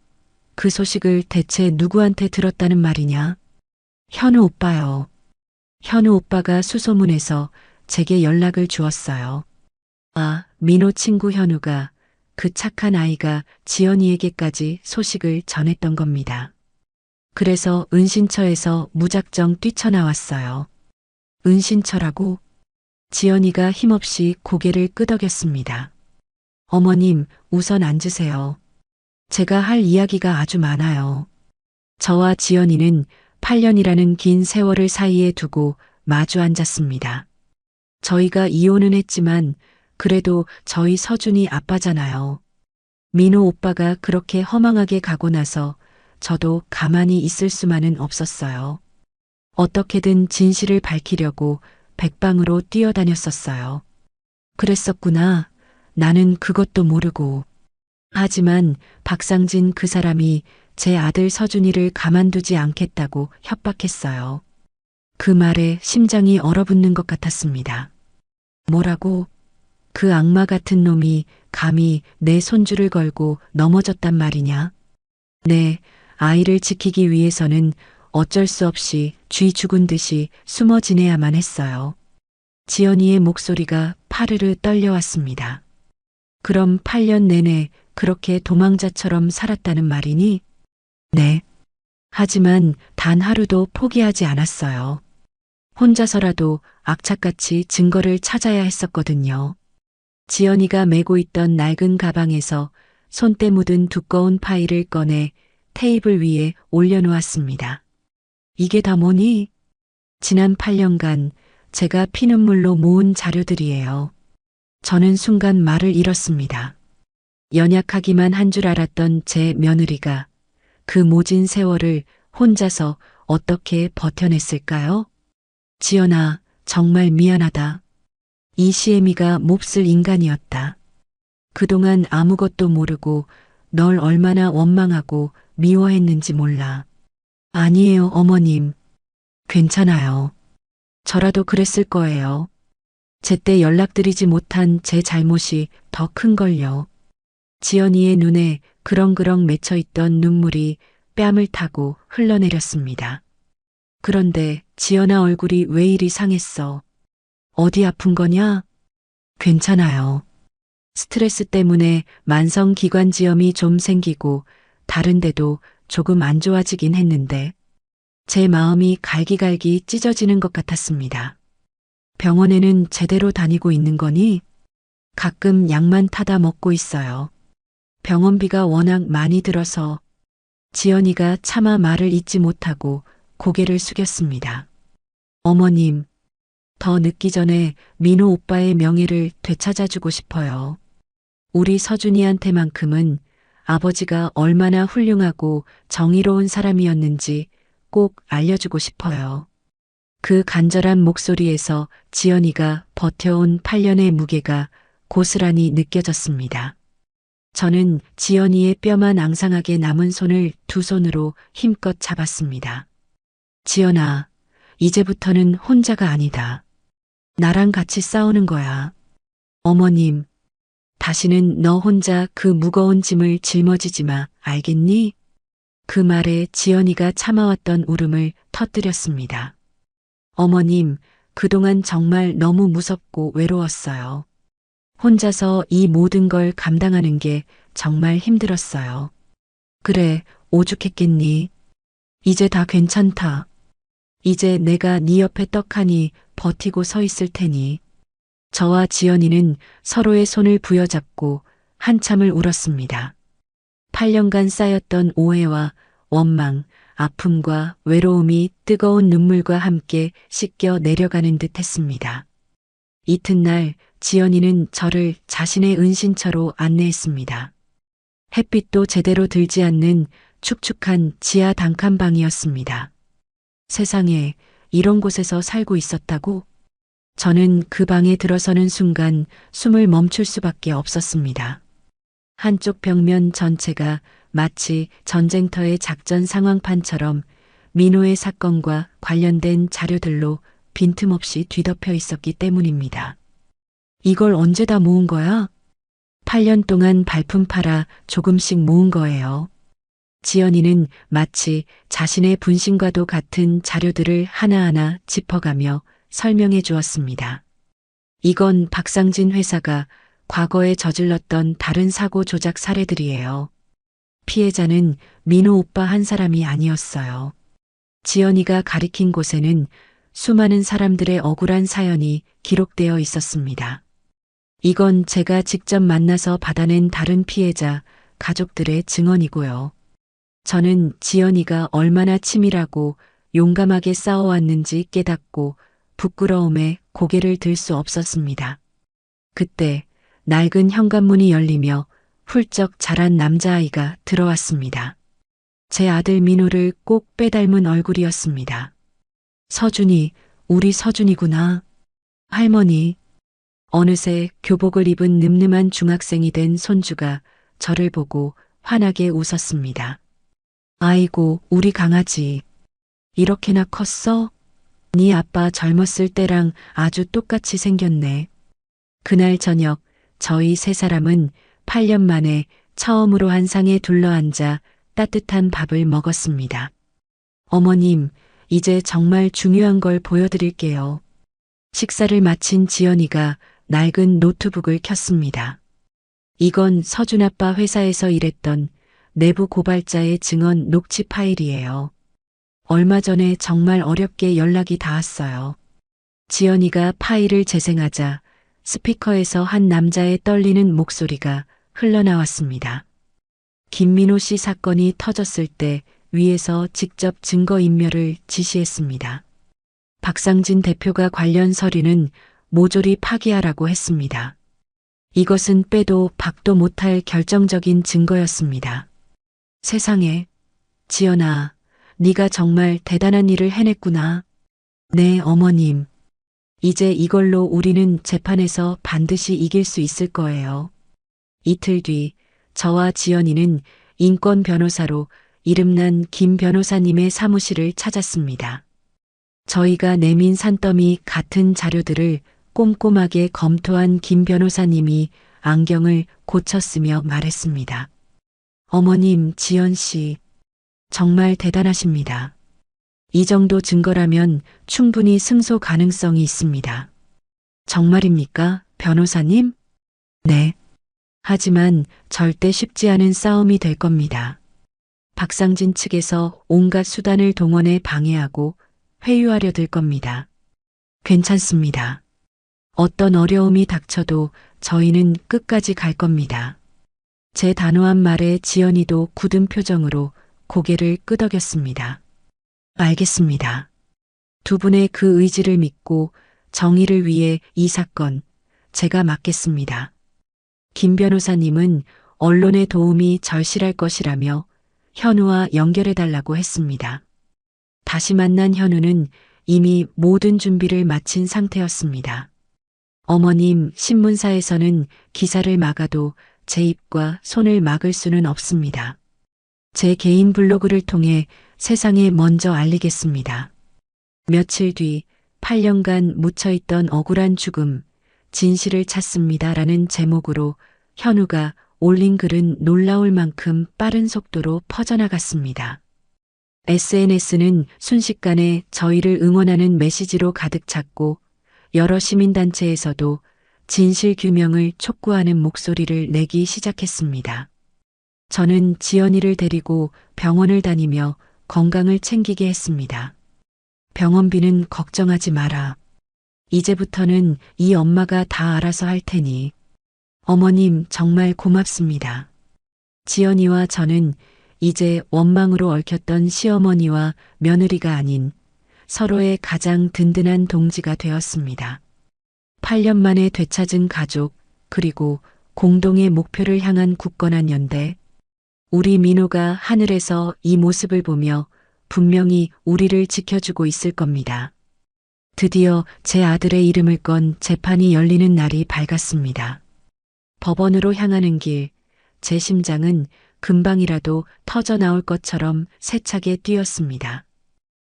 그 소식을 대체 누구한테 들었다는 말이냐? 현우 오빠요. 현우 오빠가 수소문해서 제게 연락을 주었어요. 아, 민호 친구 현우가, 그 착한 아이가 지연이에게까지 소식을 전했던 겁니다. 그래서 은신처에서 무작정 뛰쳐나왔어요. 은신처라고? 지연이가 힘없이 고개를 끄덕였습니다. 어머님, 우선 앉으세요. 제가 할 이야기가 아주 많아요. 저와 지연이는 8년이라는 긴 세월을 사이에 두고 마주 앉았습니다. 저희가 이혼은 했지만 그래도 저희 서준이 아빠잖아요. 민호 오빠가 그렇게 허망하게 가고 나서 저도 가만히 있을 수만은 없었어요. 어떻게든 진실을 밝히려고 백방으로 뛰어다녔었어요. 그랬었구나. 나는 그것도 모르고. 하지만 박상진 그 사람이 제 아들 서준이를 가만두지 않겠다고 협박했어요. 그 말에 심장이 얼어붙는 것 같았습니다. 뭐라고? 그 악마 같은 놈이 감히 내 손주를 걸고 넘어졌단 말이냐? 네, 아이를 지키기 위해서는 어쩔 수 없이 쥐 죽은 듯이 숨어 지내야만 했어요. 지연이의 목소리가 파르르 떨려왔습니다. 그럼 8년 내내 그렇게 도망자처럼 살았다는 말이니? 네. 하지만 단 하루도 포기하지 않았어요. 혼자서라도 악착같이 증거를 찾아야 했었거든요. 지연이가 메고 있던 낡은 가방에서 손때 묻은 두꺼운 파일을 꺼내 테이블 위에 올려놓았습니다. 이게 다 뭐니? 지난 8년간 제가 피눈물로 모은 자료들이에요. 저는 순간 말을 잃었습니다. 연약하기만 한 줄 알았던 제 며느리가 그 모진 세월을 혼자서 어떻게 버텨냈을까요? 지연아, 정말 미안하다. 이 시애미가 몹쓸 인간이었다. 그동안 아무것도 모르고 널 얼마나 원망하고 미워했는지 몰라. 아니에요, 어머님. 괜찮아요. 저라도 그랬을 거예요. 제때 연락드리지 못한 제 잘못이 더 큰걸요. 지연이의 눈에 그렁그렁 맺혀있던 눈물이 뺨을 타고 흘러내렸습니다. 그런데 지연아 얼굴이 왜 이리 상했어? 어디 아픈 거냐? 괜찮아요. 스트레스 때문에 만성기관지염이 좀 생기고 다른 데도 조금 안 좋아지긴 했는데 제 마음이 갈기갈기 찢어지는 것 같았습니다. 병원에는 제대로 다니고 있는 거니? 가끔 약만 타다 먹고 있어요. 병원비가 워낙 많이 들어서. 지연이가 차마 말을 잇지 못하고 고개를 숙였습니다. 어머님, 더 늦기 전에 민호 오빠의 명예를 되찾아주고 싶어요. 우리 서준이한테만큼은 아버지가 얼마나 훌륭하고 정의로운 사람이었는지 꼭 알려주고 싶어요. 그 간절한 목소리에서 지연이가 버텨온 8년의 무게가 고스란히 느껴졌습니다. 저는 지연이의 뼈만 앙상하게 남은 손을 두 손으로 힘껏 잡았습니다. 지연아, 이제부터는 혼자가 아니다. 나랑 같이 싸우는 거야. 어머님, 다시는 너 혼자 그 무거운 짐을 짊어지지 마, 알겠니? 그 말에 지연이가 참아왔던 울음을 터뜨렸습니다. 어머님, 그동안 정말 너무 무섭고 외로웠어요. 혼자서 이 모든 걸 감당하는 게 정말 힘들었어요. 그래, 오죽했겠니? 이제 다 괜찮다. 이제 내가 네 옆에 떡하니 버티고 서 있을 테니. 저와 지연이는 서로의 손을 부여잡고 한참을 울었습니다. 8년간 쌓였던 오해와 원망, 아픔과 외로움이 뜨거운 눈물과 함께 씻겨 내려가는 듯 했습니다. 이튿날 지연이는 저를 자신의 은신처로 안내했습니다. 햇빛도 제대로 들지 않는 축축한 지하 단칸방이었습니다. 세상에 이런 곳에서 살고 있었다고? 저는 그 방에 들어서는 순간 숨을 멈출 수밖에 없었습니다. 한쪽 벽면 전체가 마치 전쟁터의 작전 상황판처럼 민호의 사건과 관련된 자료들로 빈틈없이 뒤덮여 있었기 때문입니다. 이걸 언제 다 모은 거야? 8년 동안 발품 팔아 조금씩 모은 거예요. 지연이는 마치 자신의 분신과도 같은 자료들을 하나하나 짚어가며 설명해 주었습니다. 이건 박상진 회사가 과거에 저질렀던 다른 사고 조작 사례들이에요. 피해자는 민호 오빠 한 사람이 아니었어요. 지연이가 가리킨 곳에는 수많은 사람들의 억울한 사연이 기록되어 있었습니다. 이건 제가 직접 만나서 받아낸 다른 피해자, 가족들의 증언이고요. 저는 지연이가 얼마나 치밀하고 용감하게 싸워왔는지 깨닫고 부끄러움에 고개를 들 수 없었습니다. 그때 낡은 현관문이 열리며 훌쩍 자란 남자아이가 들어왔습니다. 제 아들 민호를 꼭 빼닮은 얼굴이었습니다. 서준이, 우리 서준이구나. 할머니. 어느새 교복을 입은 늠름한 중학생이 된 손주가 저를 보고 환하게 웃었습니다. 아이고, 우리 강아지. 이렇게나 컸어? 네 아빠 젊었을 때랑 아주 똑같이 생겼네. 그날 저녁 저희 세 사람은 8년 만에 처음으로 한 상에 둘러앉아 따뜻한 밥을 먹었습니다. 어머님, 이제 정말 중요한 걸 보여드릴게요. 식사를 마친 지연이가 낡은 노트북을 켰습니다. 이건 서준 아빠 회사에서 일했던 내부 고발자의 증언 녹취 파일이에요. 얼마 전에 정말 어렵게 연락이 닿았어요. 지연이가 파일을 재생하자 스피커에서 한 남자의 떨리는 목소리가 흘러나왔습니다. 김민호 씨 사건이 터졌을 때 위에서 직접 증거인멸을 지시했습니다. 박상진 대표가 관련 서류는 모조리 파기하라고 했습니다. 이것은 빼도 박도 못할 결정적인 증거였습니다. 세상에, 지연아, 네가 정말 대단한 일을 해냈구나. 네, 어머님. 이제 이걸로 우리는 재판에서 반드시 이길 수 있을 거예요. 이틀 뒤 저와 지연이는 인권 변호사로 이름난 김 변호사님의 사무실을 찾았습니다. 저희가 내민 산더미 같은 자료들을 꼼꼼하게 검토한 김 변호사님이 안경을 고쳤으며 말했습니다. 어머님, 지연 씨, 정말 대단하십니다. 이 정도 증거라면 충분히 승소 가능성이 있습니다. 정말입니까, 변호사님? 네. 하지만 절대 쉽지 않은 싸움이 될 겁니다. 박상진 측에서 온갖 수단을 동원해 방해하고 회유하려 들 겁니다. 괜찮습니다. 어떤 어려움이 닥쳐도 저희는 끝까지 갈 겁니다. 제 단호한 말에 지연이도 굳은 표정으로 고개를 끄덕였습니다. 알겠습니다. 두 분의 그 의지를 믿고 정의를 위해 이 사건 제가 맡겠습니다. 김 변호사님은 언론의 도움이 절실할 것이라며 현우와 연결해달라고 했습니다. 다시 만난 현우는 이미 모든 준비를 마친 상태였습니다. 어머님, 신문사에서는 기사를 막아도 제 입과 손을 막을 수는 없습니다. 제 개인 블로그를 통해 세상에 먼저 알리겠습니다. 며칠 뒤 8년간 묻혀있던 억울한 죽음, 진실을 찾습니다라는 제목으로 현우가 올린 글은 놀라울 만큼 빠른 속도로 퍼져나갔습니다. SNS는 순식간에 저희를 응원하는 메시지로 가득 찼고 여러 시민단체에서도 진실 규명을 촉구하는 목소리를 내기 시작했습니다. 저는 지연이를 데리고 병원을 다니며 건강을 챙기게 했습니다. 병원비는 걱정하지 마라. 이제부터는 이 엄마가 다 알아서 할 테니. 어머님 정말 고맙습니다. 지연이와 저는 이제 원망으로 얽혔던 시어머니와 며느리가 아닌 서로의 가장 든든한 동지가 되었습니다. 8년 만에 되찾은 가족, 그리고 공동의 목표를 향한 굳건한 연대. 우리 민호가 하늘에서 이 모습을 보며 분명히 우리를 지켜주고 있을 겁니다. 드디어 제 아들의 이름을 건 재판이 열리는 날이 밝았습니다. 법원으로 향하는 길, 제 심장은 금방이라도 터져 나올 것처럼 세차게 뛰었습니다.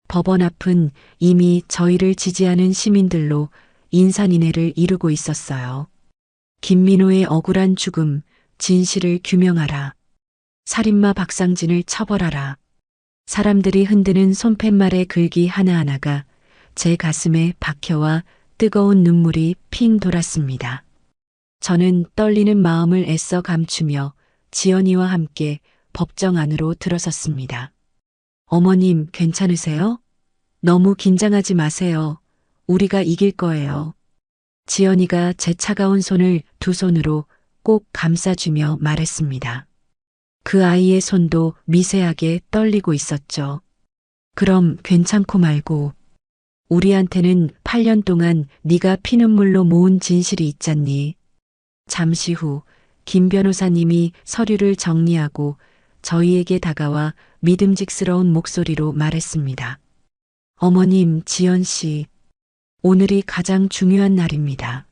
법원 앞은 이미 저희를 지지하는 시민들로 인산인해를 이루고 있었어요. 김민호의 억울한 죽음, 진실을 규명하라. 살인마 박상진을 처벌하라. 사람들이 흔드는 손팻말의 글귀 하나하나가 제 가슴에 박혀와 뜨거운 눈물이 핑 돌았습니다. 저는 떨리는 마음을 애써 감추며 지연이와 함께 법정 안으로 들어섰습니다. 어머님, 괜찮으세요? 너무 긴장하지 마세요. 우리가 이길 거예요. 지연이가 제 차가운 손을 두 손으로 꼭 감싸주며 말했습니다. 그 아이의 손도 미세하게 떨리고 있었죠. 그럼 괜찮고 말고. 우리한테는 8년 동안 네가 피눈물로 모은 진실이 있잖니. 잠시 후 김 변호사님이 서류를 정리하고 저희에게 다가와 믿음직스러운 목소리로 말했습니다. 어머님, 지연 씨, 오늘이 가장 중요한 날입니다.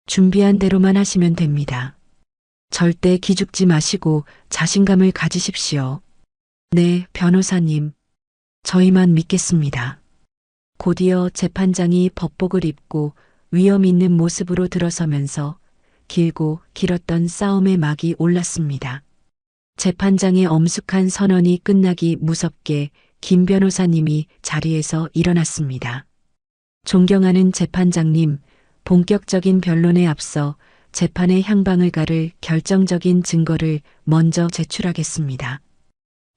준비한 대로만 하시면 됩니다. 절대 기죽지 마시고 자신감을 가지십시오. 네, 변호사님. 저희만 믿겠습니다. 곧이어 재판장이 법복을 입고 위험 있는 모습으로 들어서면서 길고 길었던 싸움의 막이 올랐습니다. 재판장의 엄숙한 선언이 끝나기 무섭게 김 변호사님이 자리에서 일어났습니다. 존경하는 재판장님, 본격적인 변론에 앞서 재판의 향방을 가를 결정적인 증거를 먼저 제출하겠습니다.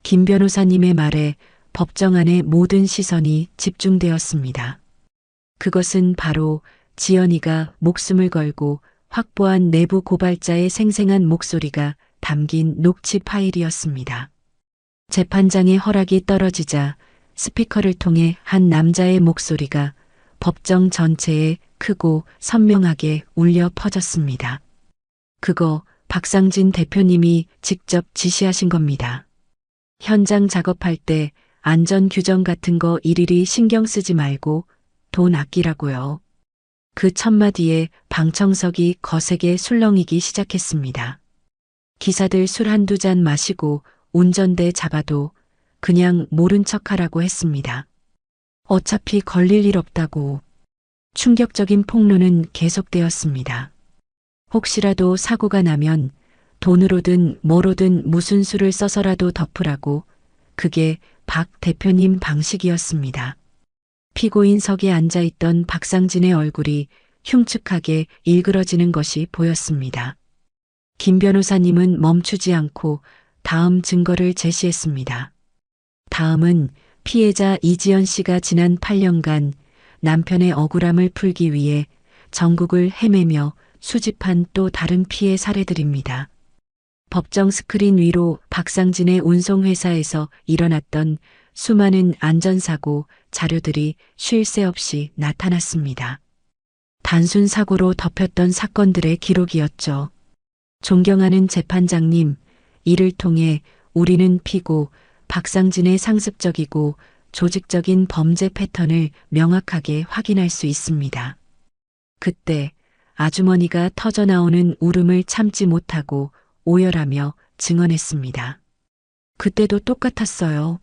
김 변호사님의 말에 법정 안의 모든 시선이 집중되었습니다. 그것은 바로 지연이가 목숨을 걸고 확보한 내부 고발자의 생생한 목소리가 담긴 녹취 파일이었습니다. 재판장의 허락이 떨어지자 스피커를 통해 한 남자의 목소리가 법정 전체에 크고 선명하게 울려 퍼졌습니다. 그거 박상진 대표님이 직접 지시하신 겁니다. 현장 작업할 때 안전 규정 같은 거 일일이 신경 쓰지 말고 돈 아끼라고요. 그 첫마디에 방청석이 거세게 술렁이기 시작했습니다. 기사들 술 한두 잔 마시고 운전대 잡아도 그냥 모른 척하라고 했습니다. 어차피 걸릴 일 없다고. 충격적인 폭로는 계속되었습니다. 혹시라도 사고가 나면 돈으로든 뭐로든 무슨 수를 써서라도 덮으라고. 그게 박 대표님 방식이었습니다. 피고인석에 앉아있던 박상진의 얼굴이 흉측하게 일그러지는 것이 보였습니다. 김 변호사님은 멈추지 않고 다음 증거를 제시했습니다. 다음은 피해자 이지연 씨가 지난 8년간 남편의 억울함을 풀기 위해 전국을 헤매며 수집한 또 다른 피해 사례들입니다. 법정 스크린 위로 박상진의 운송회사에서 일어났던 수많은 안전사고 자료들이 쉴 새 없이 나타났습니다. 단순 사고로 덮였던 사건들의 기록이었죠. 존경하는 재판장님, 이를 통해 우리는 피고 박상진의 상습적이고 조직적인 범죄 패턴을 명확하게 확인할 수 있습니다. 그때 아주머니가 터져나오는 울음을 참지 못하고 오열하며 증언했습니다. 그때도 똑같았어요.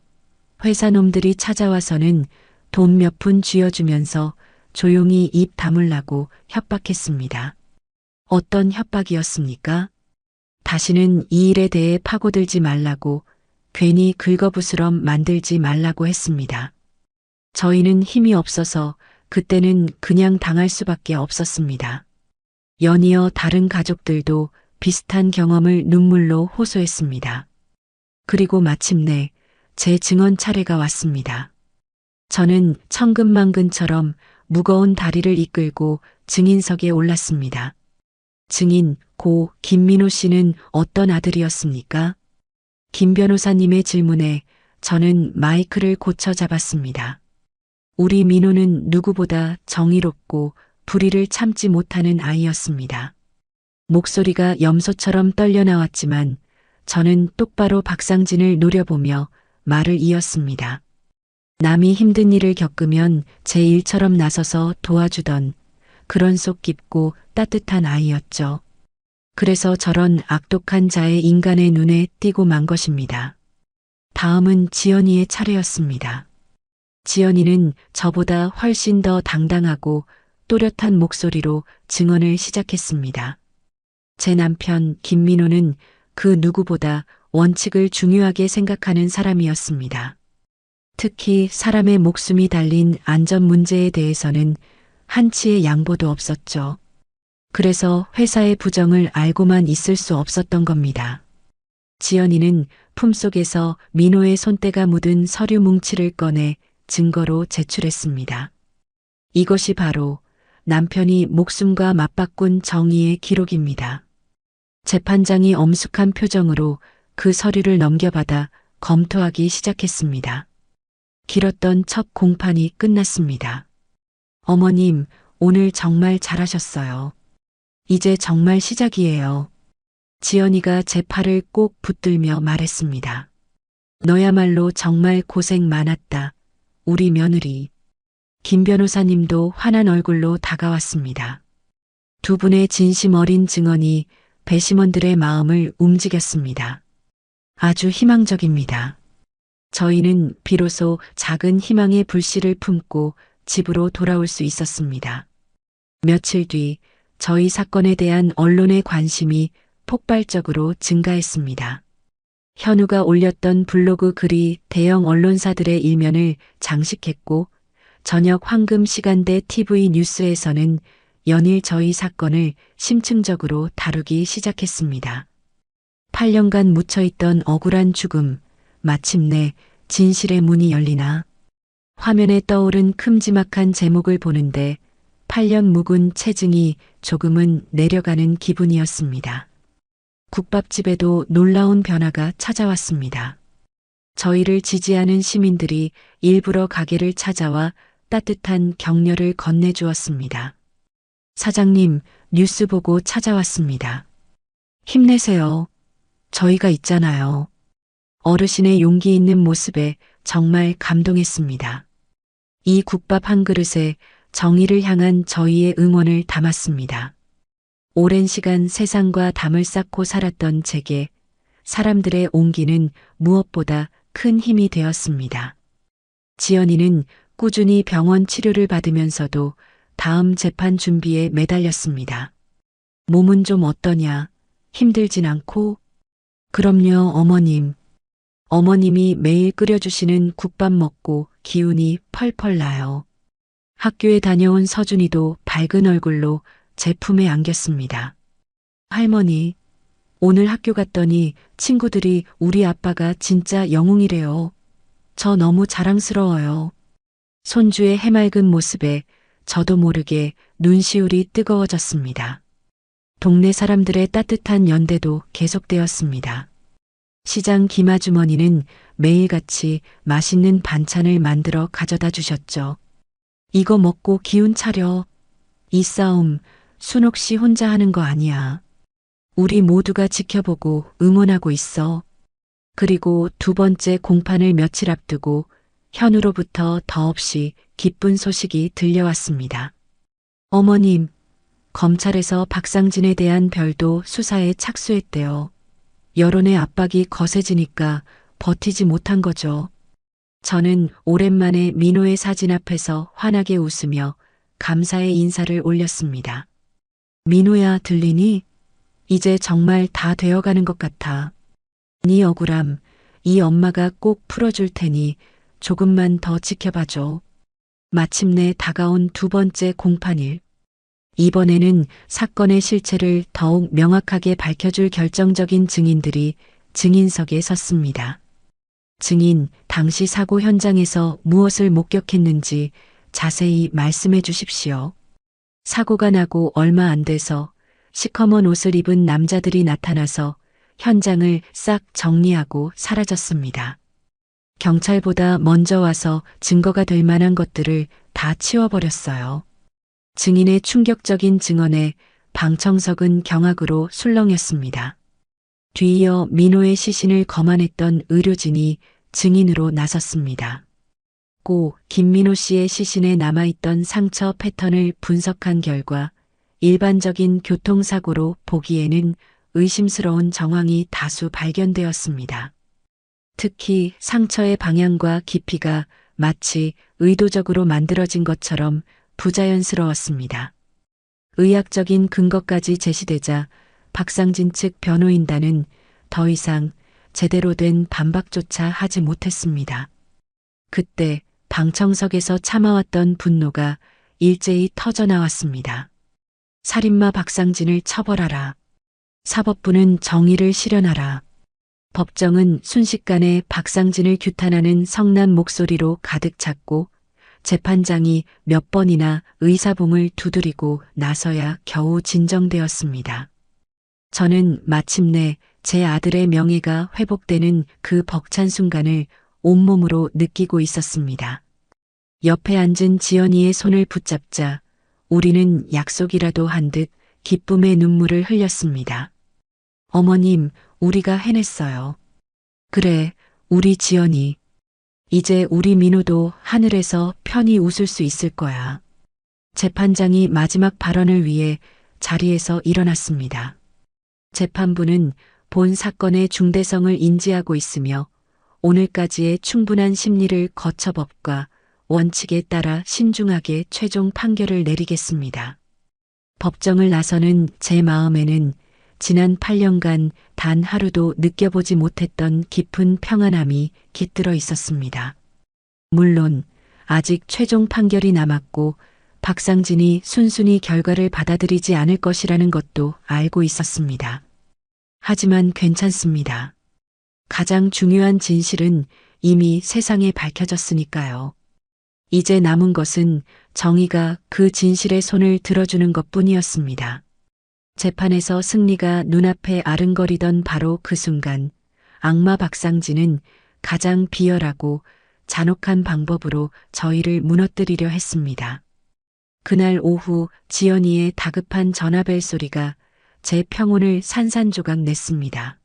회사 놈들이 찾아와서는 돈 몇 푼 쥐어주면서 조용히 입 다물라고 협박했습니다. 어떤 협박이었습니까? 다시는 이 일에 대해 파고들지 말라고, 괜히 긁어부스럼 만들지 말라고 했습니다. 저희는 힘이 없어서 그때는 그냥 당할 수밖에 없었습니다. 연이어 다른 가족들도 비슷한 경험을 눈물로 호소했습니다. 그리고 마침내 제 증언 차례가 왔습니다. 저는 천근만근처럼 무거운 다리를 이끌고 증인석에 올랐습니다. 증인 고 김민호 씨는 어떤 아들이었습니까? 김 변호사님의 질문에 저는 마이크를 고쳐 잡았습니다. 우리 민호는 누구보다 정의롭고 불의를 참지 못하는 아이였습니다. 목소리가 염소처럼 떨려 나왔지만 저는 똑바로 박상진을 노려보며 말을 이었습니다. 남이 힘든 일을 겪으면 제 일처럼 나서서 도와주던 그런 속 깊고 따뜻한 아이였죠. 그래서 저런 악독한 자의 인간의 눈에 띄고 만 것입니다. 다음은 지연이의 차례였습니다. 지연이는 저보다 훨씬 더 당당하고 또렷한 목소리로 증언을 시작했습니다. 제 남편 김민호는 그 누구보다 원칙을 중요하게 생각하는 사람이었습니다. 특히 사람의 목숨이 달린 안전 문제에 대해서는 한치의 양보도 없었죠. 그래서 회사의 부정을 알고만 있을 수 없었던 겁니다. 지연이는 품속에서 민호의 손때가 묻은 서류 뭉치를 꺼내 증거로 제출했습니다. 이것이 바로 남편이 목숨과 맞바꾼 정의의 기록입니다. 재판장이 엄숙한 표정으로 그 서류를 넘겨받아 검토하기 시작했습니다. 길었던 첫 공판이 끝났습니다. 어머님, 오늘 정말 잘하셨어요. 이제 정말 시작이에요. 지연이가 제 팔을 꼭 붙들며 말했습니다. 너야말로 정말 고생 많았다. 우리 며느리. 김 변호사님도 환한 얼굴로 다가왔습니다. 두 분의 진심 어린 증언이 배심원들의 마음을 움직였습니다. 아주 희망적입니다. 저희는 비로소 작은 희망의 불씨를 품고 집으로 돌아올 수 있었습니다. 며칠 뒤 저희 사건에 대한 언론의 관심이 폭발적으로 증가했습니다. 현우가 올렸던 블로그 글이 대형 언론사들의 일면을 장식했고 저녁 황금 시간대 TV 뉴스에서는 연일 저희 사건을 심층적으로 다루기 시작했습니다. 8년간 묻혀있던 억울한 죽음, 마침내 진실의 문이 열리나. 화면에 떠오른 큼지막한 제목을 보는데 8년 묵은 체증이 조금은 내려가는 기분이었습니다. 국밥집에도 놀라운 변화가 찾아왔습니다. 저희를 지지하는 시민들이 일부러 가게를 찾아와 따뜻한 격려를 건네주었습니다. 사장님, 뉴스 보고 찾아왔습니다. 힘내세요. 저희가 있잖아요. 어르신의 용기 있는 모습에 정말 감동했습니다. 이 국밥 한 그릇에 정의를 향한 저희의 응원을 담았습니다. 오랜 시간 세상과 담을 쌓고 살았던 제게 사람들의 온기는 무엇보다 큰 힘이 되었습니다. 지연이는 꾸준히 병원 치료를 받으면서도 다음 재판 준비에 매달렸습니다. 몸은 좀 어떠냐? 힘들진 않고? 그럼요, 어머님. 어머님이 매일 끓여주시는 국밥 먹고 기운이 펄펄 나요. 학교에 다녀온 서준이도 밝은 얼굴로 제 품에 안겼습니다. 할머니, 오늘 학교 갔더니 친구들이 우리 아빠가 진짜 영웅이래요. 저 너무 자랑스러워요. 손주의 해맑은 모습에 저도 모르게 눈시울이 뜨거워졌습니다. 동네 사람들의 따뜻한 연대도 계속되었습니다. 시장 김아주머니는 매일같이 맛있는 반찬을 만들어 가져다 주셨죠. 이거 먹고 기운 차려. 이 싸움 순옥 씨 혼자 하는 거 아니야. 우리 모두가 지켜보고 응원하고 있어. 그리고 두 번째 공판을 며칠 앞두고 현우로부터 더없이 기쁜 소식이 들려왔습니다. 어머님, 검찰에서 박상진에 대한 별도 수사에 착수했대요. 여론의 압박이 거세지니까 버티지 못한 거죠. 저는 오랜만에 민호의 사진 앞에서 환하게 웃으며 감사의 인사를 올렸습니다. 민호야, 들리니? 이제 정말 다 되어가는 것 같아. 네 억울함, 이 엄마가 꼭 풀어줄 테니 조금만 더 지켜봐줘. 마침내 다가온 두 번째 공판일. 이번에는 사건의 실체를 더욱 명확하게 밝혀줄 결정적인 증인들이 증인석에 섰습니다. 증인, 당시 사고 현장에서 무엇을 목격했는지 자세히 말씀해 주십시오. 사고가 나고 얼마 안 돼서 시커먼 옷을 입은 남자들이 나타나서 현장을 싹 정리하고 사라졌습니다. 경찰보다 먼저 와서 증거가 될 만한 것들을 다 치워버렸어요. 증인의 충격적인 증언에 방청석은 경악으로 술렁였습니다. 뒤이어 민호의 시신을 검안했던 의료진이 증인으로 나섰습니다. 고 김민호 씨의 시신에 남아있던 상처 패턴을 분석한 결과 일반적인 교통사고로 보기에는 의심스러운 정황이 다수 발견되었습니다. 특히 상처의 방향과 깊이가 마치 의도적으로 만들어진 것처럼 부자연스러웠습니다. 의학적인 근거까지 제시되자 박상진 측 변호인단은 더 이상 제대로 된 반박조차 하지 못했습니다. 그때 방청석에서 참아왔던 분노가 일제히 터져나왔습니다. 살인마 박상진을 처벌하라. 사법부는 정의를 실현하라. 법정은 순식간에 박상진을 규탄하는 성난 목소리로 가득 찼고 재판장이 몇 번이나 의사봉을 두드리고 나서야 겨우 진정되었습니다. 저는 마침내 제 아들의 명예가 회복되는 그 벅찬 순간을 온몸으로 느끼고 있었습니다. 옆에 앉은 지연이의 손을 붙잡자 우리는 약속이라도 한 듯 기쁨의 눈물을 흘렸습니다. 어머님, 우리가 해냈어요. 그래, 우리 지연이. 이제 우리 민호도 하늘에서 편히 웃을 수 있을 거야. 재판장이 마지막 발언을 위해 자리에서 일어났습니다. 재판부는 본 사건의 중대성을 인지하고 있으며 오늘까지의 충분한 심리를 거쳐 법과 원칙에 따라 신중하게 최종 판결을 내리겠습니다. 법정을 나서는 제 마음에는 지난 8년간 단 하루도 느껴보지 못했던 깊은 평안함이 깃들어 있었습니다. 물론 아직 최종 판결이 남았고 박상진이 순순히 결과를 받아들이지 않을 것이라는 것도 알고 있었습니다. 하지만 괜찮습니다. 가장 중요한 진실은 이미 세상에 밝혀졌으니까요. 이제 남은 것은 정의가 그 진실의 손을 들어주는 것뿐이었습니다. 재판에서 승리가 눈앞에 아른거리던 바로 그 순간 악마 박상진은 가장 비열하고 잔혹한 방법으로 저희를 무너뜨리려 했습니다. 그날 오후 지연이의 다급한 전화벨 소리가 제 평온을 산산조각 냈습니다.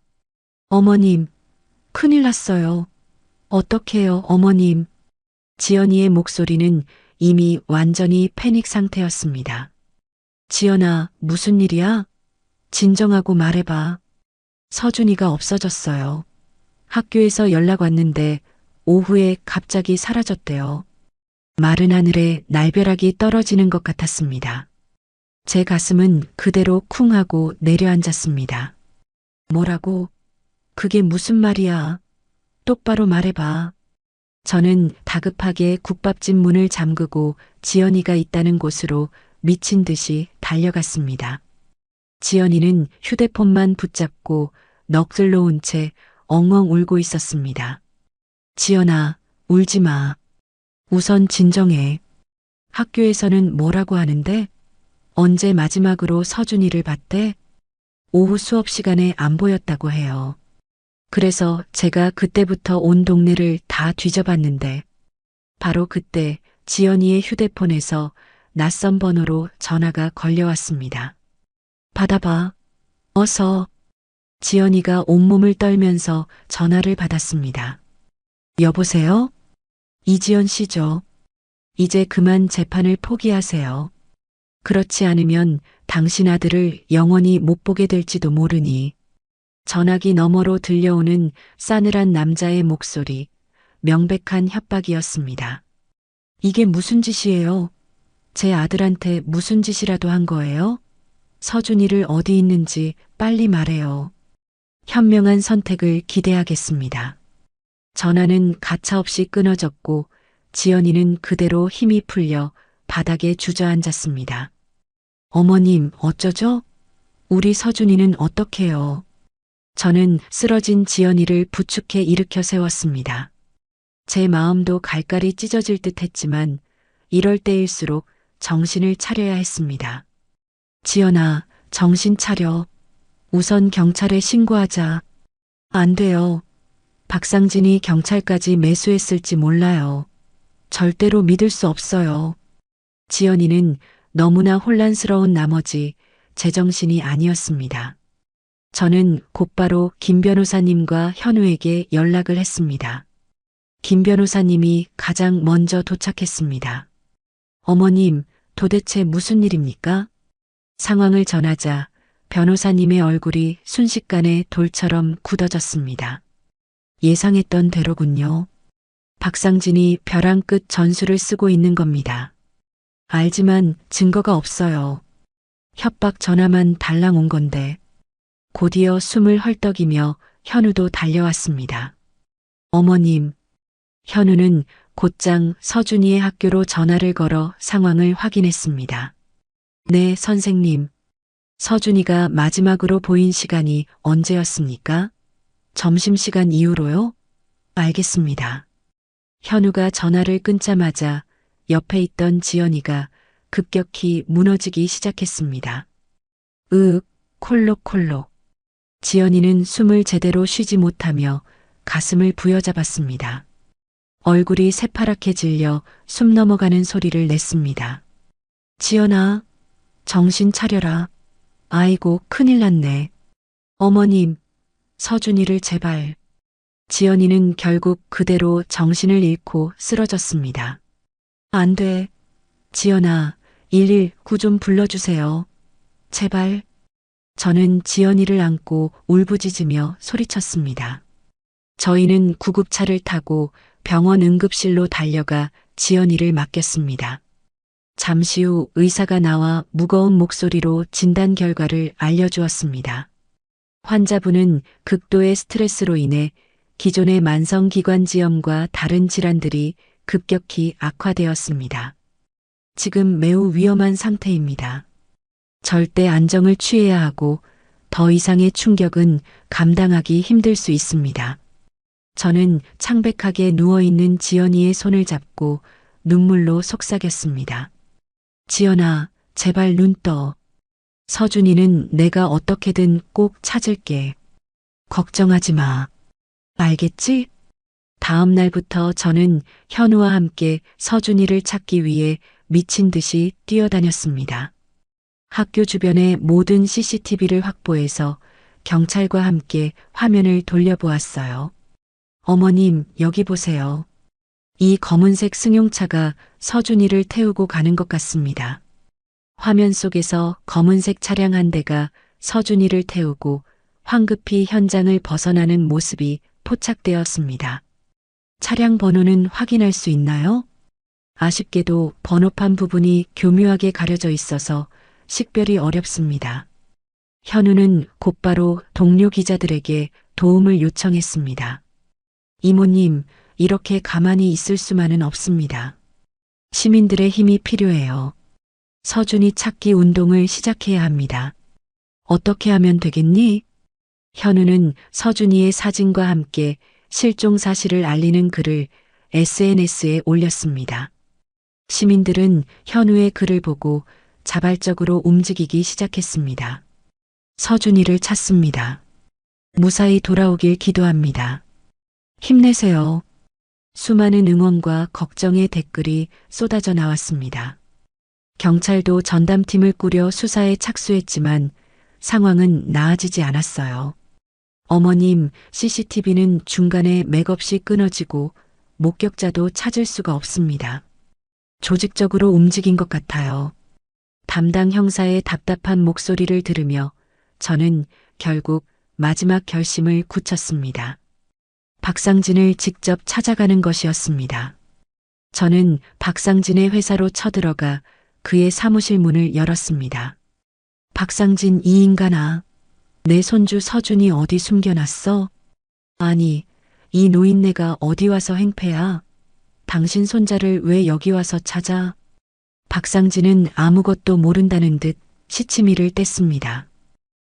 어머님, 큰일 났어요. 어떡해요, 어머님. 지연이의 목소리는 이미 완전히 패닉 상태였습니다. 지연아, 무슨 일이야? 진정하고 말해봐. 서준이가 없어졌어요. 학교에서 연락 왔는데 오후에 갑자기 사라졌대요. 마른 하늘에 날벼락이 떨어지는 것 같았습니다. 제 가슴은 그대로 쿵 하고 내려앉았습니다. 뭐라고? 그게 무슨 말이야? 똑바로 말해봐. 저는 다급하게 국밥집 문을 잠그고 지연이가 있다는 곳으로 미친 듯이 달려갔습니다. 지연이는 휴대폰만 붙잡고 넋을 놓은 채 엉엉 울고 있었습니다. 지연아, 울지 마. 우선 진정해. 학교에서는 뭐라고 하는데? 언제 마지막으로 서준이를 봤대? 오후 수업 시간에 안 보였다고 해요. 그래서 제가 그때부터 온 동네를 다 뒤져봤는데 바로 그때 지연이의 휴대폰에서 낯선 번호로 전화가 걸려왔습니다. 받아봐. 어서. 지연이가 온몸을 떨면서 전화를 받았습니다. 여보세요? 이지연 씨죠. 이제 그만 재판을 포기하세요. 그렇지 않으면 당신 아들을 영원히 못 보게 될지도 모르니. 전화기 너머로 들려오는 싸늘한 남자의 목소리, 명백한 협박이었습니다. 이게 무슨 짓이에요? 제 아들한테 무슨 짓이라도 한 거예요? 서준이를 어디 있는지 빨리 말해요. 현명한 선택을 기대하겠습니다. 전화는 가차없이 끊어졌고 지연이는 그대로 힘이 풀려 바닥에 주저앉았습니다. 어머님, 어쩌죠? 우리 서준이는 어떡해요? 저는 쓰러진 지연이를 부축해 일으켜 세웠습니다. 제 마음도 갈갈이 찢어질 듯 했지만 이럴 때일수록 정신을 차려야 했습니다. 지연아, 정신 차려. 우선 경찰에 신고하자. 안 돼요. 박상진이 경찰까지 매수했을지 몰라요. 절대로 믿을 수 없어요. 지연이는 너무나 혼란스러운 나머지 제정신이 아니었습니다. 저는 곧바로 김 변호사님과 현우에게 연락을 했습니다. 김 변호사님이 가장 먼저 도착했습니다. 어머님, 도대체 무슨 일입니까? 상황을 전하자 변호사님의 얼굴이 순식간에 돌처럼 굳어졌습니다. 예상했던 대로군요. 박상진이 벼랑 끝 전술을 쓰고 있는 겁니다. 알지만 증거가 없어요. 협박 전화만 달랑 온 건데. 곧이어 숨을 헐떡이며 현우도 달려왔습니다. 어머님, 현우는 곧장 서준이의 학교로 전화를 걸어 상황을 확인했습니다. 네, 선생님. 서준이가 마지막으로 보인 시간이 언제였습니까? 점심시간 이후로요? 알겠습니다. 현우가 전화를 끊자마자 옆에 있던 지연이가 급격히 무너지기 시작했습니다. 콜록콜록. 지연이는 숨을 제대로 쉬지 못하며 가슴을 부여잡았습니다. 얼굴이 새파랗게 질려 숨 넘어가는 소리를 냈습니다. 지연아, 정신 차려라. 아이고, 큰일 났네. 어머님, 서준이를 제발. 지연이는 결국 그대로 정신을 잃고 쓰러졌습니다. 안 돼. 지연아, 119 좀 불러주세요. 제발. 저는 지연이를 안고 울부짖으며 소리쳤습니다. 저희는 구급차를 타고 병원 응급실로 달려가 지연이를 맡겼습니다. 잠시 후 의사가 나와 무거운 목소리로 진단 결과를 알려주었습니다. 환자분은 극도의 스트레스로 인해 기존의 만성기관지염과 다른 질환들이 급격히 악화되었습니다. 지금 매우 위험한 상태입니다. 절대 안정을 취해야 하고 더 이상의 충격은 감당하기 힘들 수 있습니다. 저는 창백하게 누워있는 지연이의 손을 잡고 눈물로 속삭였습니다. 지연아, 제발 눈 떠. 서준이는 내가 어떻게든 꼭 찾을게. 걱정하지 마. 알겠지? 다음 날부터 저는 현우와 함께 서준이를 찾기 위해 미친 듯이 뛰어다녔습니다. 학교 주변의 모든 CCTV를 확보해서 경찰과 함께 화면을 돌려보았어요. 어머님, 여기 보세요. 이 검은색 승용차가 서준이를 태우고 가는 것 같습니다. 화면 속에서 검은색 차량 한 대가 서준이를 태우고 황급히 현장을 벗어나는 모습이 포착되었습니다. 차량 번호는 확인할 수 있나요? 아쉽게도 번호판 부분이 교묘하게 가려져 있어서 식별이 어렵습니다. 현우는 곧바로 동료 기자들에게 도움을 요청했습니다. 이모님, 이렇게 가만히 있을 수만은 없습니다. 시민들의 힘이 필요해요. 서준이 찾기 운동을 시작해야 합니다. 어떻게 하면 되겠니? 현우는 서준이의 사진과 함께 실종 사실을 알리는 글을 SNS에 올렸습니다. 시민들은 현우의 글을 보고 자발적으로 움직이기 시작했습니다. 서준이를 찾습니다. 무사히 돌아오길 기도합니다. 힘내세요. 수많은 응원과 걱정의 댓글이 쏟아져 나왔습니다. 경찰도 전담팀을 꾸려 수사에 착수했지만 상황은 나아지지 않았어요. 어머님, CCTV는 중간에 맥없이 끊어지고 목격자도 찾을 수가 없습니다. 조직적으로 움직인 것 같아요. 담당 형사의 답답한 목소리를 들으며 저는 결국 마지막 결심을 굳혔습니다. 박상진을 직접 찾아가는 것이었습니다. 저는 박상진의 회사로 쳐들어가 그의 사무실 문을 열었습니다. 박상진, 이 인간아. 내 손주 서준이 어디 숨겨놨어? 아니, 이 노인네가 어디 와서 행패야? 당신 손자를 왜 여기 와서 찾아? 박상진은 아무것도 모른다는 듯 시치미를 뗐습니다.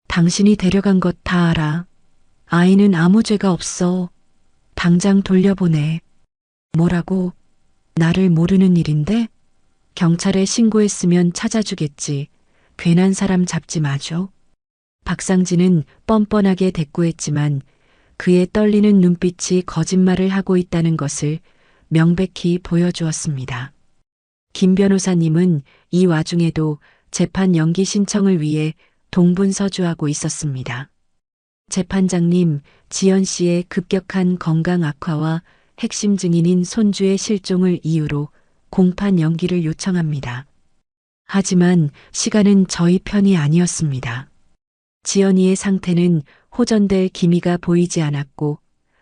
당신이 데려간 것 다 알아. 아이는 아무 죄가 없어. 당장 돌려보내. 뭐라고? 나를 모르는 일인데? 경찰에 신고했으면 찾아주겠지. 괜한 사람 잡지 마죠. 박상진은 뻔뻔하게 대꾸했지만 그의 떨리는 눈빛이 거짓말을 하고 있다는 것을 명백히 보여주었습니다. 김 변호사님은 이 와중에도 재판 연기 신청을 위해 동분서주하고 있었습니다. 재판장님, 지연 씨의 급격한 건강 악화와 핵심 증인인 손주의 실종을 이유로 공판 연기를 요청합니다. 하지만 시간은 저희 편이 아니었습니다. 지연이의 상태는 호전될 기미가 보이지 않았고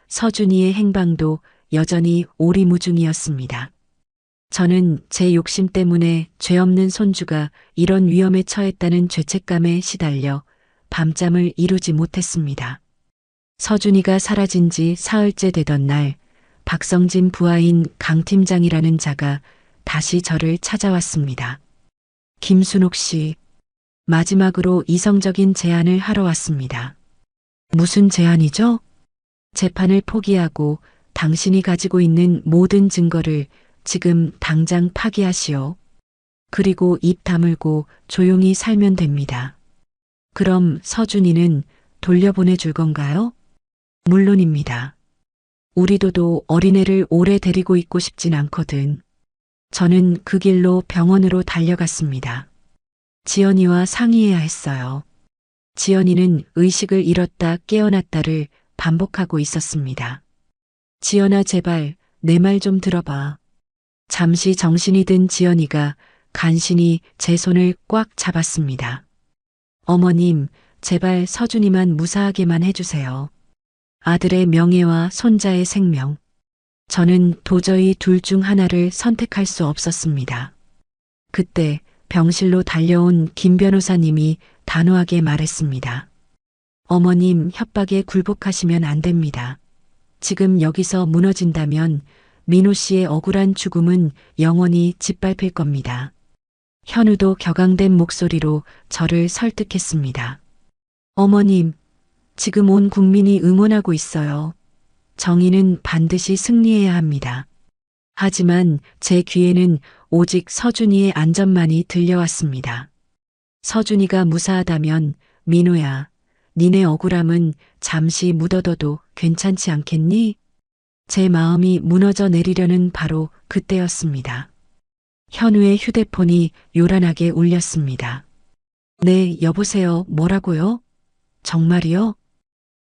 서준이의 행방도 여전히 오리무중이었습니다. 저는 제 욕심 때문에 죄 없는 손주가 이런 위험에 처했다는 죄책감에 시달려 밤잠을 이루지 못했습니다. 서준이가 사라진 지 사흘째 되던 날 박성진 부하인 강 팀장이라는 자가 다시 저를 찾아왔습니다. 김순옥 씨, 마지막으로 이성적인 제안을 하러 왔습니다. 무슨 제안이죠? 재판을 포기하고 당신이 가지고 있는 모든 증거를 지금 당장 파기하시오. 그리고 입 다물고 조용히 살면 됩니다. 그럼 서준이는 돌려보내 줄 건가요? 물론입니다. 우리 도도 어린애를 오래 데리고 있고 싶진 않거든. 저는 그 길로 병원으로 달려갔습니다. 지연이와 상의해야 했어요. 지연이는 의식을 잃었다 깨어났다를 반복하고 있었습니다. 지연아, 제발 내 말 좀 들어봐. 잠시 정신이 든 지연이가 간신히 제 손을 꽉 잡았습니다. 어머님, 제발 서준이만 무사하게만 해주세요. 아들의 명예와 손자의 생명. 저는 도저히 둘 중 하나를 선택할 수 없었습니다. 그때 병실로 달려온 김 변호사님이 단호하게 말했습니다. 어머님, 협박에 굴복하시면 안 됩니다. 지금 여기서 무너진다면 민호 씨의 억울한 죽음은 영원히 짓밟힐 겁니다. 현우도 격앙된 목소리로 저를 설득했습니다. 어머님, 지금 온 국민이 응원하고 있어요. 정의는 반드시 승리해야 합니다. 하지만 제 귀에는 오직 서준이의 안전만이 들려왔습니다. 서준이가 무사하다면 민호야, 니네 억울함은 잠시 묻어둬도 괜찮지 않겠니? 제 마음이 무너져 내리려는 바로 그때였습니다. 현우의 휴대폰이 요란하게 울렸습니다. 네, 여보세요. 뭐라고요? 정말이요?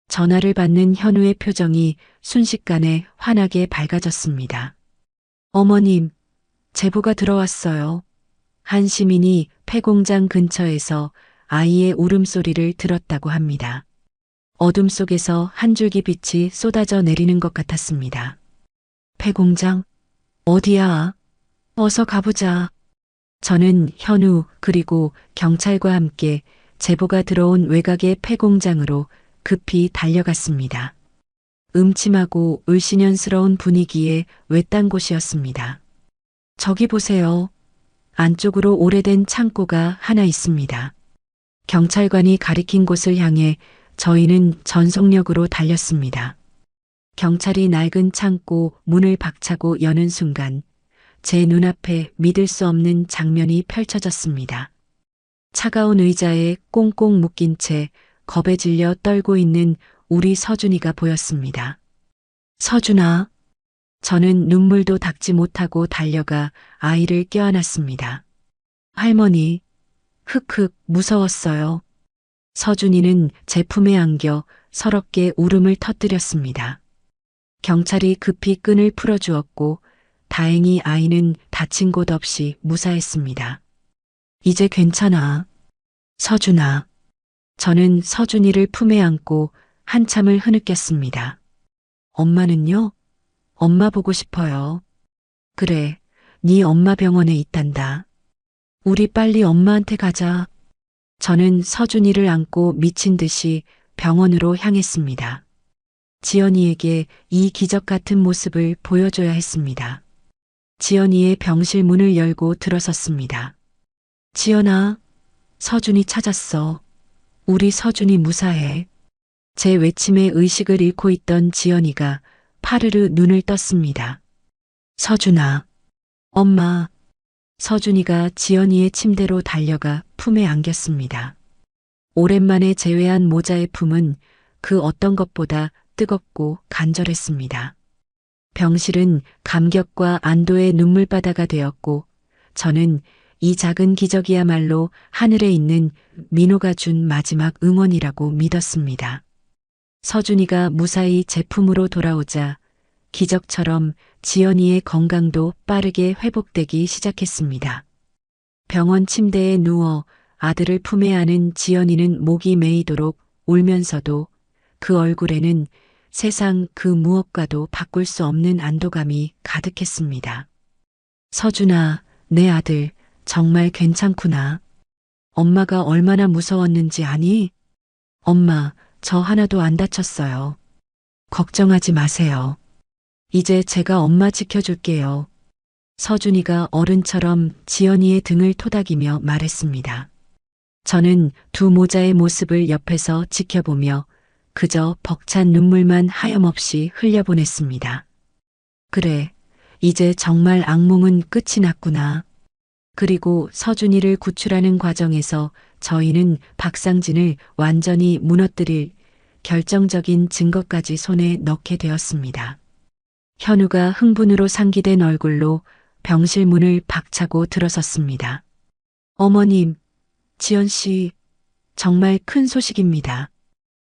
전화를 받는 현우의 표정이 순식간에 환하게 밝아졌습니다. 어머님, 제보가 들어왔어요. 한 시민이 폐공장 근처에서 아이의 울음소리를 들었다고 합니다. 어둠 속에서 한 줄기 빛이 쏟아져 내리는 것 같았습니다. 폐공장? 어디야? 어서 가보자. 저는 현우 그리고 경찰과 함께 제보가 들어온 외곽의 폐공장으로 급히 달려갔습니다. 음침하고 을씨년스러운 분위기의 외딴 곳이었습니다. 저기 보세요. 안쪽으로 오래된 창고가 하나 있습니다. 경찰관이 가리킨 곳을 향해 저희는 전속력으로 달렸습니다. 경찰이 낡은 창고 문을 박차고 여는 순간 제 눈앞에 믿을 수 없는 장면이 펼쳐졌습니다. 차가운 의자에 꽁꽁 묶인 채 겁에 질려 떨고 있는 우리 서준이가 보였습니다. 서준아. 저는 눈물도 닦지 못하고 달려가 아이를 껴안았습니다. 할머니. 흑흑 무서웠어요. 서준이는 제 품에 안겨 서럽게 울음을 터뜨렸습니다. 경찰이 급히 끈을 풀어주었고 다행히 아이는 다친 곳 없이 무사했습니다. 이제 괜찮아. 서준아. 저는 서준이를 품에 안고 한참을 흐느꼈습니다. 엄마는요? 엄마 보고 싶어요. 그래, 네 엄마 병원에 있단다. 우리 빨리 엄마한테 가자. 저는 서준이를 안고 미친 듯이 병원으로 향했습니다. 지연이에게 이 기적 같은 모습을 보여줘야 했습니다. 지연이의 병실 문을 열고 들어섰습니다. 지연아, 서준이 찾았어. 우리 서준이 무사해. 제 외침에 의식을 잃고 있던 지연이가 파르르 눈을 떴습니다. 서준아, 엄마. 서준이가 지연이의 침대로 달려가 품에 안겼습니다. 오랜만에 재회한 모자의 품은 그 어떤 것보다 뜨겁고 간절했습니다. 병실은 감격과 안도의 눈물바다가 되었고 저는 이 작은 기적이야말로 하늘에 있는 민호가 준 마지막 응원이라고 믿었습니다. 서준이가 무사히 제품으로 돌아오자 기적처럼 지연이의 건강도 빠르게 회복되기 시작했습니다. 병원 침대에 누워 아들을 품에 안은 지연이는 목이 메이도록 울면서도 그 얼굴에는 세상 그 무엇과도 바꿀 수 없는 안도감이 가득했습니다. 서준아, 내 아들 정말 괜찮구나. 엄마가 얼마나 무서웠는지 아니? 엄마, 저 하나도 안 다쳤어요. 걱정하지 마세요. 이제 제가 엄마 지켜줄게요. 서준이가 어른처럼 지연이의 등을 토닥이며 말했습니다. 저는 두 모자의 모습을 옆에서 지켜보며 그저 벅찬 눈물만 하염없이 흘려보냈습니다. 그래, 이제 정말 악몽은 끝이 났구나. 그리고 서준이를 구출하는 과정에서 저희는 박상진을 완전히 무너뜨릴 결정적인 증거까지 손에 넣게 되었습니다. 현우가 흥분으로 상기된 얼굴로 병실 문을 박차고 들어섰습니다. 어머님, 지연 씨, 정말 큰 소식입니다.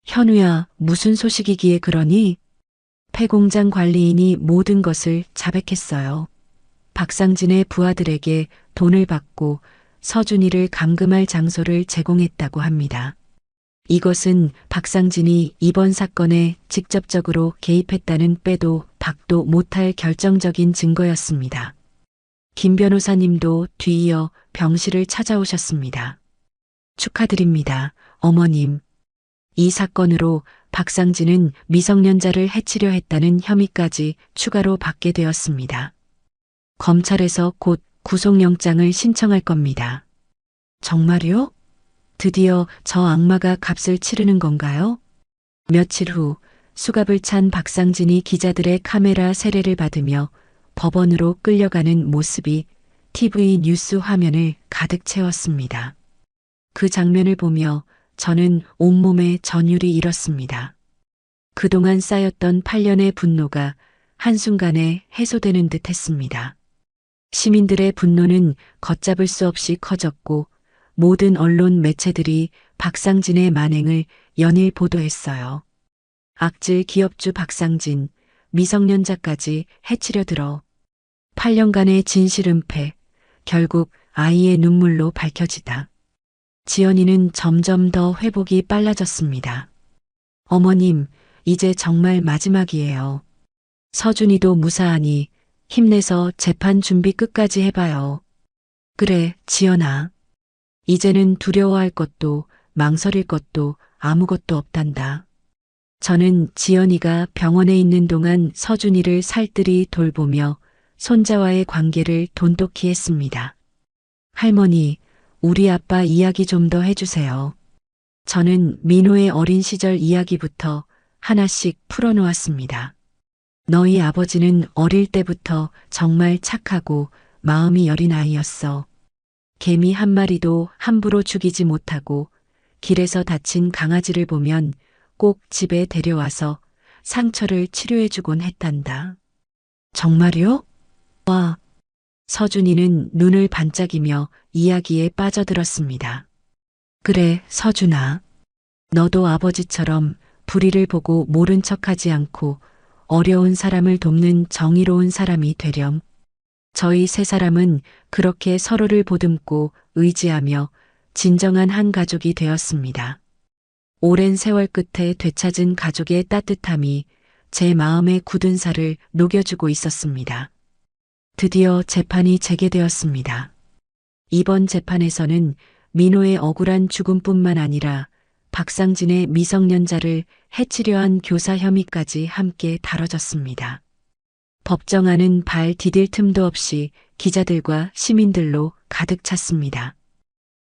현우야, 무슨 소식이기에 그러니? 폐공장 관리인이 모든 것을 자백했어요. 박상진의 부하들에게 돈을 받고 서준이를 감금할 장소를 제공했다고 합니다. 이것은 박상진이 이번 사건에 직접적으로 개입했다는 빼도 박도 못할 결정적인 증거였습니다. 김 변호사님도 뒤이어 병실을 찾아오셨습니다. 축하드립니다, 어머님. 이 사건으로 박상진은 미성년자를 해치려 했다는 혐의까지 추가로 받게 되었습니다. 검찰에서 곧 구속영장을 신청할 겁니다. 정말요? 드디어 저 악마가 값을 치르는 건가요? 며칠 후 수갑을 찬 박상진이 기자들의 카메라 세례를 받으며 법원으로 끌려가는 모습이 TV 뉴스 화면을 가득 채웠습니다. 그 장면을 보며 저는 온몸에 전율이 일었습니다. 그동안 쌓였던 8년의 분노가 한순간에 해소되는 듯 했습니다. 시민들의 분노는 걷잡을 수 없이 커졌고 모든 언론 매체들이 박상진의 만행을 연일 보도했어요. 악질 기업주 박상진, 미성년자까지 해치려 들어 8년간의 진실 은폐, 결국 아이의 눈물로 밝혀지다. 지연이는 점점 더 회복이 빨라졌습니다. 어머님, 이제 정말 마지막이에요. 서준이도 무사하니 힘내서 재판 준비 끝까지 해봐요. 그래, 지연아. 이제는 두려워할 것도 망설일 것도 아무것도 없단다. 저는 지연이가 병원에 있는 동안 서준이를 살뜰히 돌보며 손자와의 관계를 돈독히 했습니다. 할머니, 우리 아빠 이야기 좀 더 해주세요. 저는 민호의 어린 시절 이야기부터 하나씩 풀어놓았습니다. 너희 아버지는 어릴 때부터 정말 착하고 마음이 여린 아이였어. 개미 한 마리도 함부로 죽이지 못하고 길에서 다친 강아지를 보면 꼭 집에 데려와서 상처를 치료해주곤 했단다. 정말요? 와. 서준이는 눈을 반짝이며 이야기에 빠져들었습니다. 그래, 서준아. 너도 아버지처럼 불의를 보고 모른 척하지 않고 어려운 사람을 돕는 정의로운 사람이 되렴. 저희 세 사람은 그렇게 서로를 보듬고 의지하며 진정한 한 가족이 되었습니다. 오랜 세월 끝에 되찾은 가족의 따뜻함이 제 마음의 굳은 살을 녹여주고 있었습니다. 드디어 재판이 재개되었습니다. 이번 재판에서는 민호의 억울한 죽음뿐만 아니라 박상진의 미성년자를 해치려 한 교사 혐의까지 함께 다뤄졌습니다. 법정안은 발 디딜 틈도 없이 기자들과 시민들로 가득 찼습니다.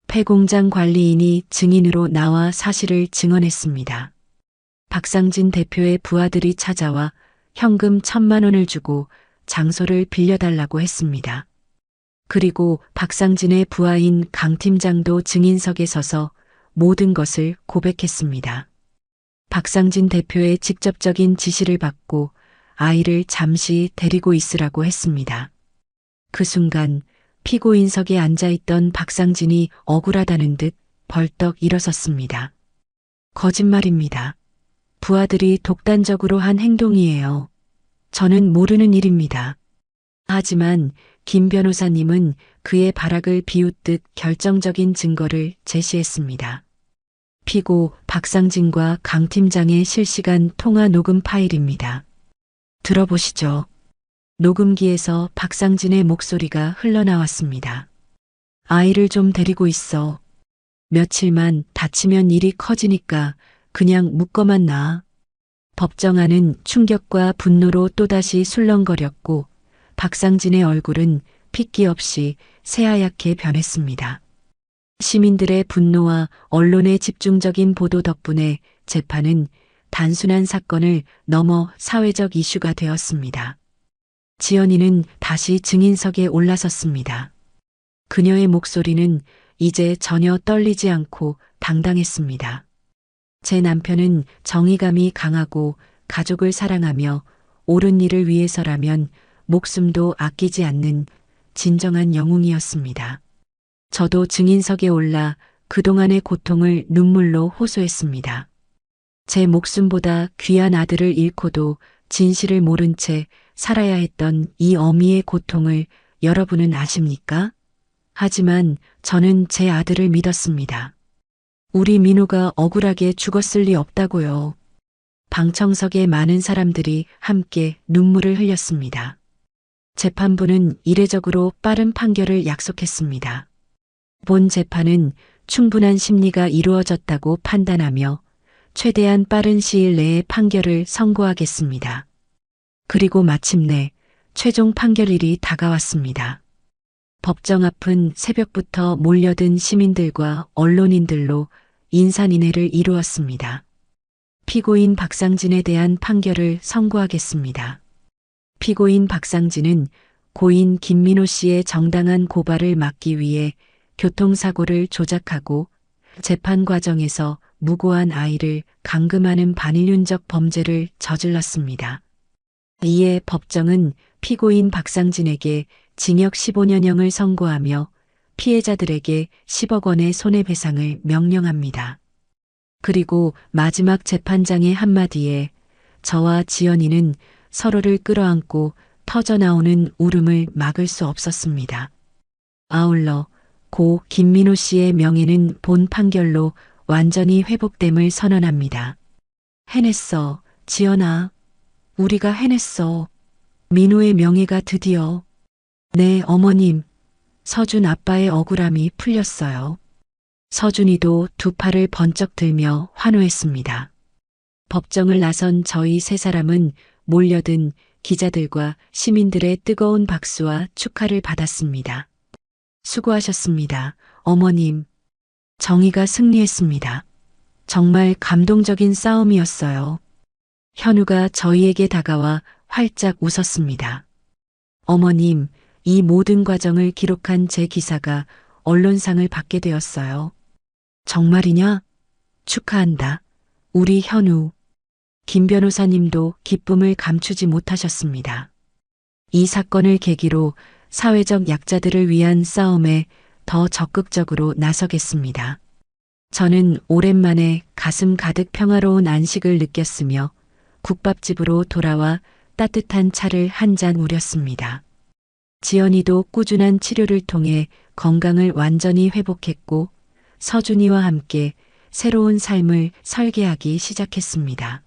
폐공장 관리인이 증인으로 나와 사실을 증언했습니다. 박상진 대표의 부하들이 찾아와 현금 1,000만 원을 주고 장소를 빌려달라고 했습니다. 그리고 박상진의 부하인 강 팀장도 증인석에 서서 모든 것을 고백했습니다. 박상진 대표의 직접적인 지시를 받고 아이를 잠시 데리고 있으라고 했습니다. 그 순간 피고인석에 앉아있던 박상진이 억울하다는 듯 벌떡 일어섰습니다. 거짓말입니다. 부하들이 독단적으로 한 행동이에요. 저는 모르는 일입니다. 하지만 김 변호사님은 그의 발악을 비웃듯 결정적인 증거를 제시했습니다. 피고 박상진과 강 팀장의 실시간 통화 녹음 파일입니다. 들어보시죠. 녹음기에서 박상진의 목소리가 흘러나왔습니다. 아이를 좀 데리고 있어. 며칠만 다치면 일이 커지니까 그냥 묶어만 놔. 법정안은 충격과 분노로 또다시 술렁거렸고 박상진의 얼굴은 핏기 없이 새하얗게 변했습니다. 시민들의 분노와 언론의 집중적인 보도 덕분에 재판은 단순한 사건을 넘어 사회적 이슈가 되었습니다. 지연이는 다시 증인석에 올라섰습니다. 그녀의 목소리는 이제 전혀 떨리지 않고 당당했습니다. 제 남편은 정의감이 강하고 가족을 사랑하며 옳은 일을 위해서라면 목숨도 아끼지 않는 진정한 영웅이었습니다. 저도 증인석에 올라 그동안의 고통을 눈물로 호소했습니다. 제 목숨보다 귀한 아들을 잃고도 진실을 모른 채 살아야 했던 이 어미의 고통을 여러분은 아십니까? 하지만 저는 제 아들을 믿었습니다. 우리 민호가 억울하게 죽었을 리 없다고요. 방청석에 많은 사람들이 함께 눈물을 흘렸습니다. 재판부는 이례적으로 빠른 판결을 약속했습니다. 본 재판은 충분한 심리가 이루어졌다고 판단하며 최대한 빠른 시일 내에 판결을 선고하겠습니다. 그리고 마침내 최종 판결일이 다가왔습니다. 법정 앞은 새벽부터 몰려든 시민들과 언론인들로 인산인해를 이루었습니다. 피고인 박상진에 대한 판결을 선고하겠습니다. 피고인 박상진은 고인 김민호 씨의 정당한 고발을 막기 위해 교통사고를 조작하고 재판 과정에서 무고한 아이를 감금하는 반인륜적 범죄를 저질렀습니다. 이에 법정은 피고인 박상진에게 징역 15년형을 선고하며 피해자들에게 10억 원의 손해배상을 명령합니다. 그리고 마지막 재판장의 한마디에 저와 지연이는 서로를 끌어안고 터져나오는 울음을 막을 수 없었습니다. 아울러 고 김민호 씨의 명예는 본 판결로 완전히 회복됨을 선언합니다. 해냈어, 지연아. 우리가 해냈어. 민호의 명예가 드디어. 네, 어머님. 서준 아빠의 억울함이 풀렸어요. 서준이도 두 팔을 번쩍 들며 환호했습니다. 법정을 나선 저희 세 사람은 몰려든 기자들과 시민들의 뜨거운 박수와 축하를 받았습니다. 수고하셨습니다, 어머님. 정의가 승리했습니다. 정말 감동적인 싸움이었어요. 현우가 저희에게 다가와 활짝 웃었습니다. 어머님, 이 모든 과정을 기록한 제 기사가 언론상을 받게 되었어요. 정말이냐? 축하한다. 우리 현우. 김 변호사님도 기쁨을 감추지 못하셨습니다. 이 사건을 계기로 사회적 약자들을 위한 싸움에 더 적극적으로 나서겠습니다. 저는 오랜만에 가슴 가득 평화로운 안식을 느꼈으며 국밥집으로 돌아와 따뜻한 차를 한 잔 우렸습니다. 지연이도 꾸준한 치료를 통해 건강을 완전히 회복했고 서준이와 함께 새로운 삶을 설계하기 시작했습니다.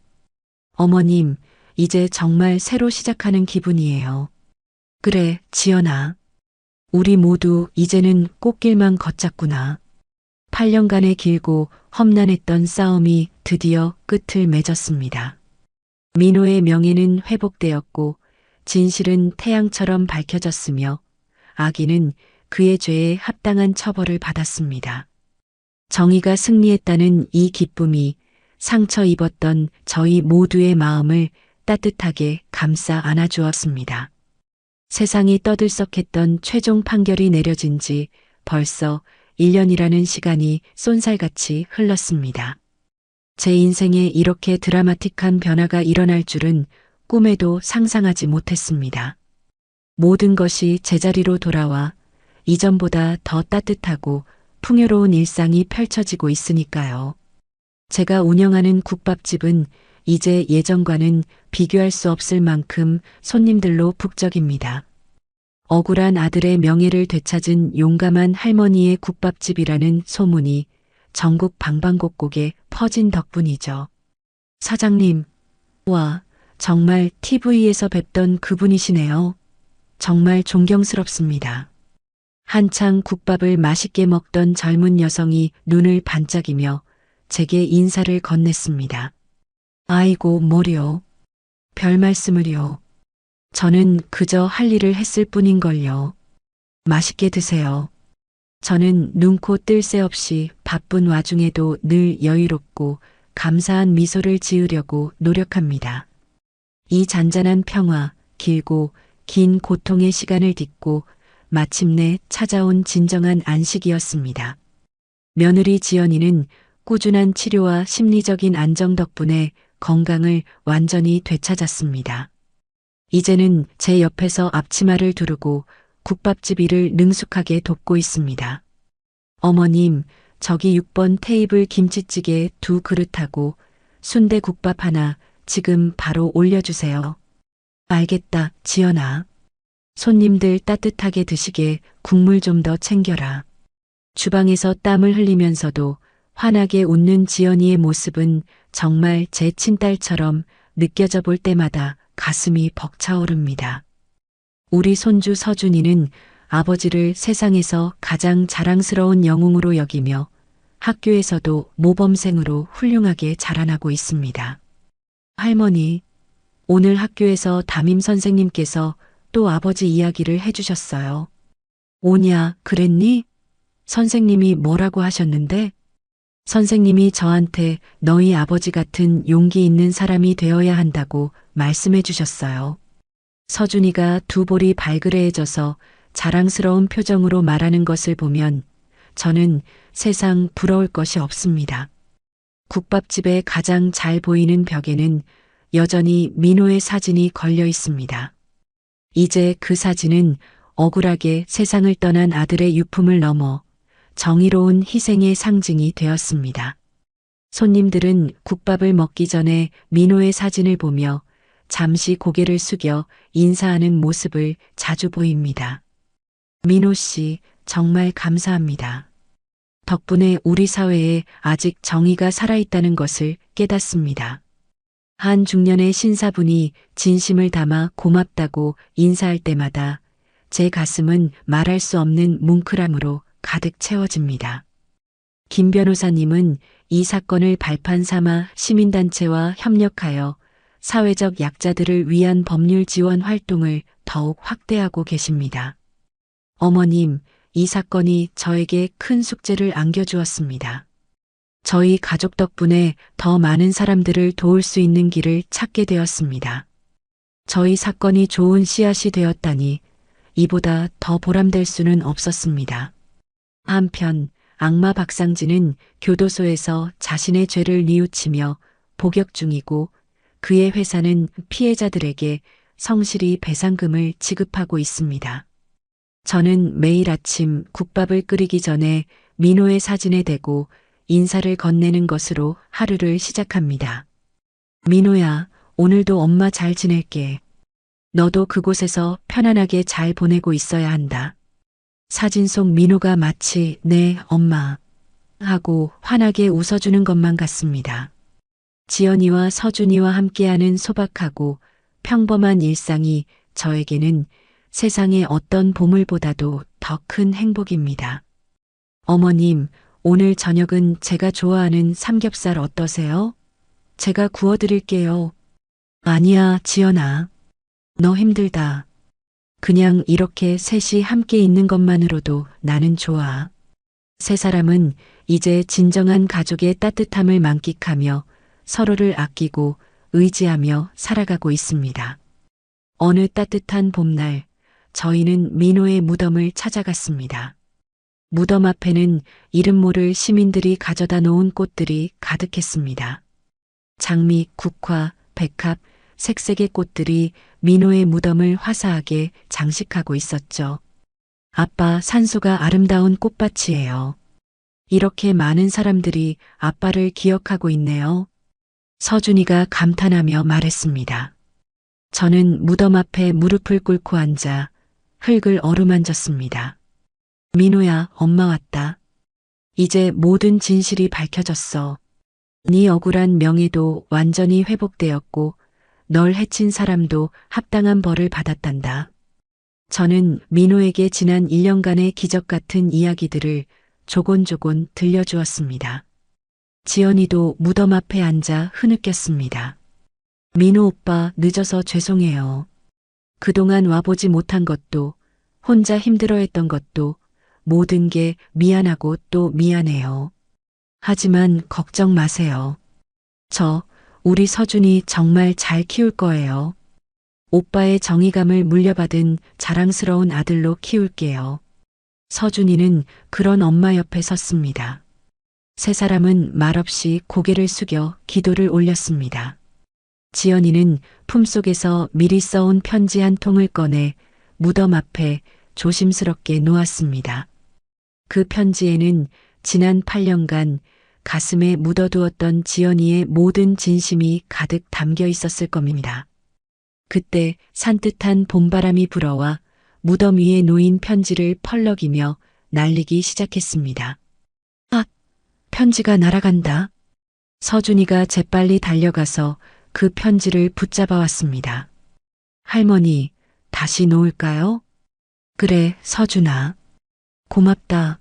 어머님, 이제 정말 새로 시작하는 기분이에요. 그래, 지연아. 우리 모두 이제는 꽃길만 걷자꾸나. 8년간의 길고 험난했던 싸움이 드디어 끝을 맺었습니다. 민호의 명예는 회복되었고 진실은 태양처럼 밝혀졌으며 아기는 그의 죄에 합당한 처벌을 받았습니다. 정의가 승리했다는 이 기쁨이 상처 입었던 저희 모두의 마음을 따뜻하게 감싸 안아주었습니다. 세상이 떠들썩했던 최종 판결이 내려진 지 벌써 1년이라는 시간이 쏜살같이 흘렀습니다. 제 인생에 이렇게 드라마틱한 변화가 일어날 줄은 꿈에도 상상하지 못했습니다. 모든 것이 제자리로 돌아와 이전보다 더 따뜻하고 풍요로운 일상이 펼쳐지고 있으니까요. 제가 운영하는 국밥집은 이제 예전과는 비교할 수 없을 만큼 손님들로 북적입니다. 억울한 아들의 명예를 되찾은 용감한 할머니의 국밥집이라는 소문이 전국 방방곡곡에 퍼진 덕분이죠. 사장님, 와, 정말 TV에서 뵙던 그분이시네요. 정말 존경스럽습니다. 한창 국밥을 맛있게 먹던 젊은 여성이 눈을 반짝이며 제게 인사를 건넸습니다. 아이고, 뭐려. 별 말씀을요. 저는 그저 할 일을 했을 뿐인걸요. 맛있게 드세요. 저는 눈코 뜰 새 없이 바쁜 와중에도 늘 여유롭고 감사한 미소를 지으려고 노력합니다. 이 잔잔한 평화, 길고 긴 고통의 시간을 딛고 마침내 찾아온 진정한 안식이었습니다. 며느리 지연이는 꾸준한 치료와 심리적인 안정 덕분에 건강을 완전히 되찾았습니다. 이제는 제 옆에서 앞치마를 두르고 국밥집 일을 능숙하게 돕고 있습니다. 어머님, 저기 6번 테이블 김치찌개 2그릇하고 순대국밥 하나 지금 바로 올려주세요. 알겠다, 지연아. 손님들 따뜻하게 드시게 국물 좀 더 챙겨라. 주방에서 땀을 흘리면서도 환하게 웃는 지연이의 모습은 정말 제 친딸처럼 느껴져 볼 때마다 가슴이 벅차오릅니다. 우리 손주 서준이는 아버지를 세상에서 가장 자랑스러운 영웅으로 여기며 학교에서도 모범생으로 훌륭하게 자라나고 있습니다. 할머니, 오늘 학교에서 담임 선생님께서 또 아버지 이야기를 해주셨어요. 오냐, 그랬니? 선생님이 뭐라고 하셨는데? 선생님이 저한테 너희 아버지 같은 용기 있는 사람이 되어야 한다고 말씀해 주셨어요. 서준이가 두 볼이 발그레해져서 자랑스러운 표정으로 말하는 것을 보면 저는 세상 부러울 것이 없습니다. 국밥집의 가장 잘 보이는 벽에는 여전히 민호의 사진이 걸려 있습니다. 이제 그 사진은 억울하게 세상을 떠난 아들의 유품을 넘어 정의로운 희생의 상징이 되었습니다. 손님들은 국밥을 먹기 전에 민호의 사진을 보며 잠시 고개를 숙여 인사하는 모습을 자주 보입니다. 민호 씨, 정말 감사합니다. 덕분에 우리 사회에 아직 정의가 살아있다는 것을 깨닫습니다. 한 중년의 신사분이 진심을 담아 고맙다고 인사할 때마다 제 가슴은 말할 수 없는 뭉클함으로 가득 채워집니다. 김 변호사님은 이 사건을 발판 삼아 시민단체와 협력하여 사회적 약자들을 위한 법률 지원 활동을 더욱 확대하고 계십니다. 어머님, 이 사건이 저에게 큰 숙제를 안겨주었습니다. 저희 가족 덕분에 더 많은 사람들을 도울 수 있는 길을 찾게 되었습니다. 저희 사건이 좋은 씨앗이 되었다니 이보다 더 보람될 수는 없었습니다. 한편 악마 박상진은 교도소에서 자신의 죄를 뉘우치며 복역 중이고 그의 회사는 피해자들에게 성실히 배상금을 지급하고 있습니다. 저는 매일 아침 국밥을 끓이기 전에 민호의 사진에 대고 인사를 건네는 것으로 하루를 시작합니다. 민호야, 오늘도 엄마 잘 지낼게. 너도 그곳에서 편안하게 잘 보내고 있어야 한다. 사진 속 민호가 마치 네, 엄마 하고 환하게 웃어주는 것만 같습니다. 지연이와 서준이와 함께하는 소박하고 평범한 일상이 저에게는 세상의 어떤 보물보다도 더 큰 행복입니다. 어머님, 오늘 저녁은 제가 좋아하는 삼겹살 어떠세요? 제가 구워드릴게요. 아니야, 지연아. 너 힘들다. 그냥 이렇게 셋이 함께 있는 것만으로도 나는 좋아. 세 사람은 이제 진정한 가족의 따뜻함을 만끽하며 서로를 아끼고 의지하며 살아가고 있습니다. 어느 따뜻한 봄날, 저희는 민호의 무덤을 찾아갔습니다. 무덤 앞에는 이름 모를 시민들이 가져다 놓은 꽃들이 가득했습니다. 장미, 국화, 백합, 색색의 꽃들이 민호의 무덤을 화사하게 장식하고 있었죠. 아빠, 산소가 아름다운 꽃밭이에요. 이렇게 많은 사람들이 아빠를 기억하고 있네요. 서준이가 감탄하며 말했습니다. 저는 무덤 앞에 무릎을 꿇고 앉아 흙을 어루만졌습니다. 민호야, 엄마 왔다. 이제 모든 진실이 밝혀졌어. 네 억울한 명예도 완전히 회복되었고 널 해친 사람도 합당한 벌을 받았단다. 저는 민호에게 지난 1년간의 기적 같은 이야기들을 조곤조곤 들려주었습니다. 지연이도 무덤 앞에 앉아 흐느꼈습니다. 민호 오빠, 늦어서 죄송해요. 그동안 와보지 못한 것도 혼자 힘들어했던 것도 모든 게 미안하고 또 미안해요. 하지만 걱정 마세요. 우리 서준이 정말 잘 키울 거예요. 오빠의 정의감을 물려받은 자랑스러운 아들로 키울게요. 서준이는 그런 엄마 옆에 섰습니다. 세 사람은 말없이 고개를 숙여 기도를 올렸습니다. 지연이는 품속에서 미리 써온 편지 한 통을 꺼내 무덤 앞에 조심스럽게 놓았습니다. 그 편지에는 지난 8년간 가슴에 묻어두었던 지연이의 모든 진심이 가득 담겨 있었을 겁니다. 그때 산뜻한 봄바람이 불어와 무덤 위에 놓인 편지를 펄럭이며 날리기 시작했습니다. 아, 편지가 날아간다. 서준이가 재빨리 달려가서 그 편지를 붙잡아 왔습니다. 할머니, 다시 놓을까요? 그래, 서준아. 고맙다.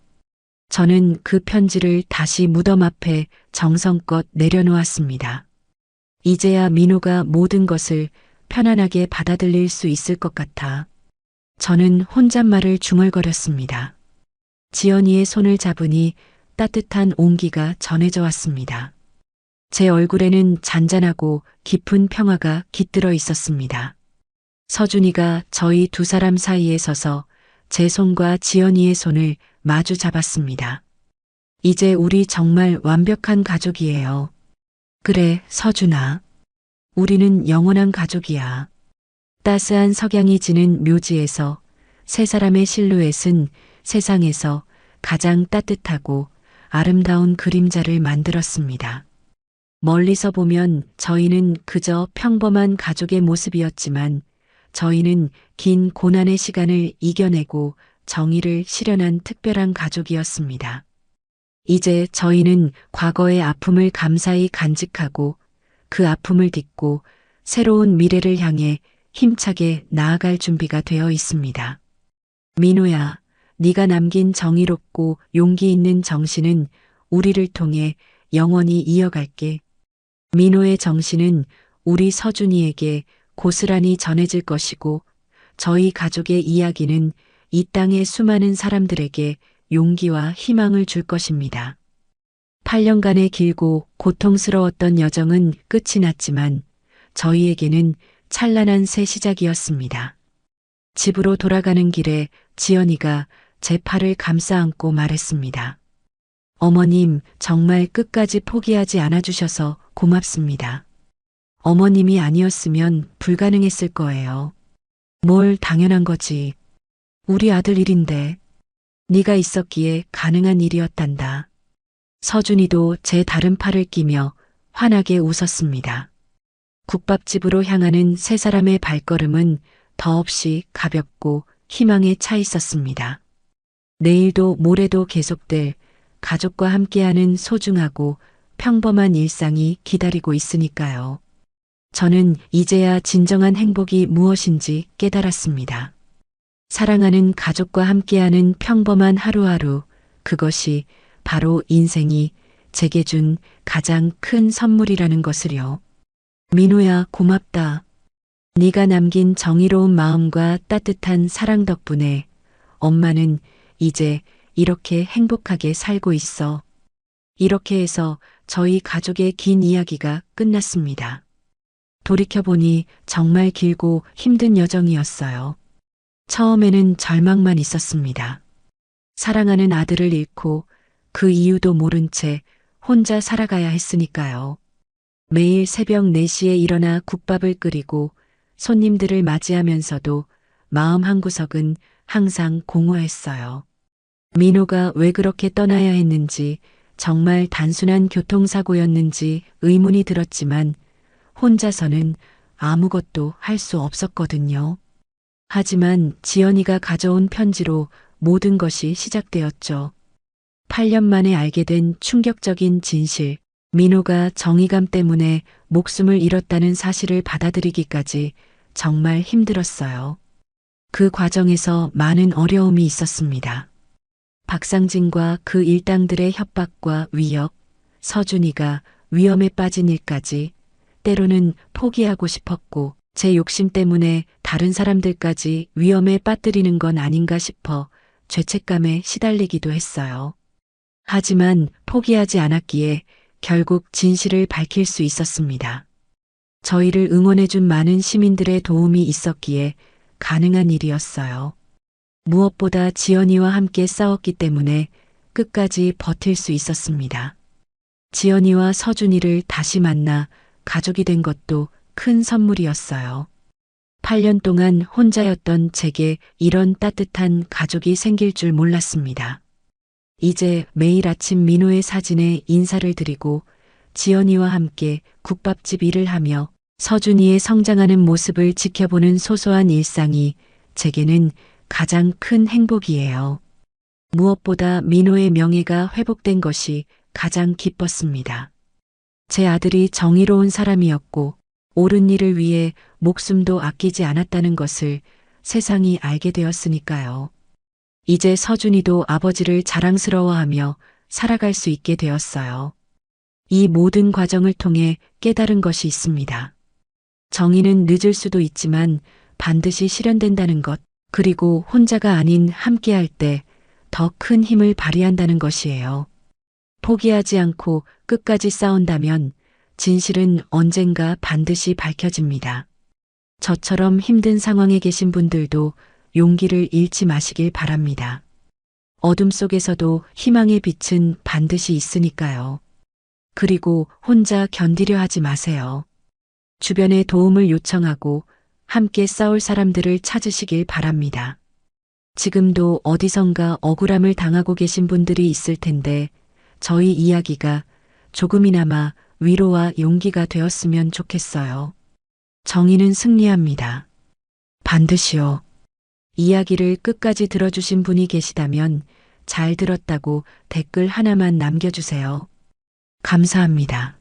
저는 그 편지를 다시 무덤 앞에 정성껏 내려놓았습니다. 이제야 민호가 모든 것을 편안하게 받아들일 수 있을 것 같아. 저는 혼잣말을 중얼거렸습니다. 지연이의 손을 잡으니 따뜻한 온기가 전해져 왔습니다. 제 얼굴에는 잔잔하고 깊은 평화가 깃들어 있었습니다. 서준이가 저희 두 사람 사이에 서서 제 손과 지연이의 손을 마주 잡았습니다. 이제 우리 정말 완벽한 가족이에요. 그래, 서준아. 우리는 영원한 가족이야. 따스한 석양이 지는 묘지에서 세 사람의 실루엣은 세상에서 가장 따뜻하고 아름다운 그림자를 만들었습니다. 멀리서 보면 저희는 그저 평범한 가족의 모습이었지만 저희는 긴 고난의 시간을 이겨내고 정의를 실현한 특별한 가족이었습니다. 이제 저희는 과거의 아픔을 감사히 간직하고 그 아픔을 딛고 새로운 미래를 향해 힘차게 나아갈 준비가 되어 있습니다. 민호야, 네가 남긴 정의롭고 용기 있는 정신은 우리를 통해 영원히 이어갈게. 민호의 정신은 우리 서준이에게 고스란히 전해질 것이고 저희 가족의 이야기는 이 땅의 수많은 사람들에게 용기와 희망을 줄 것입니다. 8년간의 길고 고통스러웠던 여정은 끝이 났지만 저희에게는 찬란한 새 시작이었습니다. 집으로 돌아가는 길에 지연이가 제 팔을 감싸 안고 말했습니다. 어머님, 정말 끝까지 포기하지 않아주셔서 고맙습니다. 어머님이 아니었으면 불가능했을 거예요. 뭘 당연한 거지. 우리 아들 일인데. 네가 있었기에 가능한 일이었단다. 서준이도 제 다른 팔을 끼며 환하게 웃었습니다. 국밥집으로 향하는 세 사람의 발걸음은 더없이 가볍고 희망에 차 있었습니다. 내일도 모레도 계속될 가족과 함께하는 소중하고 평범한 일상이 기다리고 있으니까요. 저는 이제야 진정한 행복이 무엇인지 깨달았습니다. 사랑하는 가족과 함께하는 평범한 하루하루, 그것이 바로 인생이 제게 준 가장 큰 선물이라는 것을요. 민호야, 고맙다. 네가 남긴 정의로운 마음과 따뜻한 사랑 덕분에 엄마는 이제 이렇게 행복하게 살고 있어. 이렇게 해서 저희 가족의 긴 이야기가 끝났습니다. 돌이켜보니 정말 길고 힘든 여정이었어요. 처음에는 절망만 있었습니다. 사랑하는 아들을 잃고 그 이유도 모른 채 혼자 살아가야 했으니까요. 매일 새벽 4시에 일어나 국밥을 끓이고 손님들을 맞이하면서도 마음 한구석은 항상 공허했어요. 민호가 왜 그렇게 떠나야 했는지, 정말 단순한 교통사고였는지 의문이 들었지만 혼자서는 아무것도 할 수 없었거든요. 하지만 지연이가 가져온 편지로 모든 것이 시작되었죠. 8년 만에 알게 된 충격적인 진실, 민호가 정의감 때문에 목숨을 잃었다는 사실을 받아들이기까지 정말 힘들었어요. 그 과정에서 많은 어려움이 있었습니다. 박상진과 그 일당들의 협박과 위협, 서준이가 위험에 빠진 일까지, 때로는 포기하고 싶었고 제 욕심 때문에 다른 사람들까지 위험에 빠뜨리는 건 아닌가 싶어 죄책감에 시달리기도 했어요. 하지만 포기하지 않았기에 결국 진실을 밝힐 수 있었습니다. 저희를 응원해준 많은 시민들의 도움이 있었기에 가능한 일이었어요. 무엇보다 지연이와 함께 싸웠기 때문에 끝까지 버틸 수 있었습니다. 지연이와 서준이를 다시 만나 가족이 된 것도 큰 선물이었어요. 8년 동안 혼자였던 제게 이런 따뜻한 가족이 생길 줄 몰랐습니다. 이제 매일 아침 민호의 사진에 인사를 드리고 지연이와 함께 국밥집 일을 하며 서준이의 성장하는 모습을 지켜보는 소소한 일상이 제게는 가장 큰 행복이에요. 무엇보다 민호의 명예가 회복된 것이 가장 기뻤습니다. 제 아들이 정의로운 사람이었고 옳은 일을 위해 목숨도 아끼지 않았다는 것을 세상이 알게 되었으니까요. 이제 서준이도 아버지를 자랑스러워하며 살아갈 수 있게 되었어요. 이 모든 과정을 통해 깨달은 것이 있습니다. 정의는 늦을 수도 있지만 반드시 실현된다는 것, 그리고 혼자가 아닌 함께할 때 더 큰 힘을 발휘한다는 것이에요. 포기하지 않고 끝까지 싸운다면 진실은 언젠가 반드시 밝혀집니다. 저처럼 힘든 상황에 계신 분들도 용기를 잃지 마시길 바랍니다. 어둠 속에서도 희망의 빛은 반드시 있으니까요. 그리고 혼자 견디려 하지 마세요. 주변에 도움을 요청하고 함께 싸울 사람들을 찾으시길 바랍니다. 지금도 어디선가 억울함을 당하고 계신 분들이 있을 텐데 저희 이야기가 조금이나마 위로와 용기가 되었으면 좋겠어요. 정의는 승리합니다. 반드시요. 이야기를 끝까지 들어주신 분이 계시다면 잘 들었다고 댓글 하나만 남겨주세요. 감사합니다.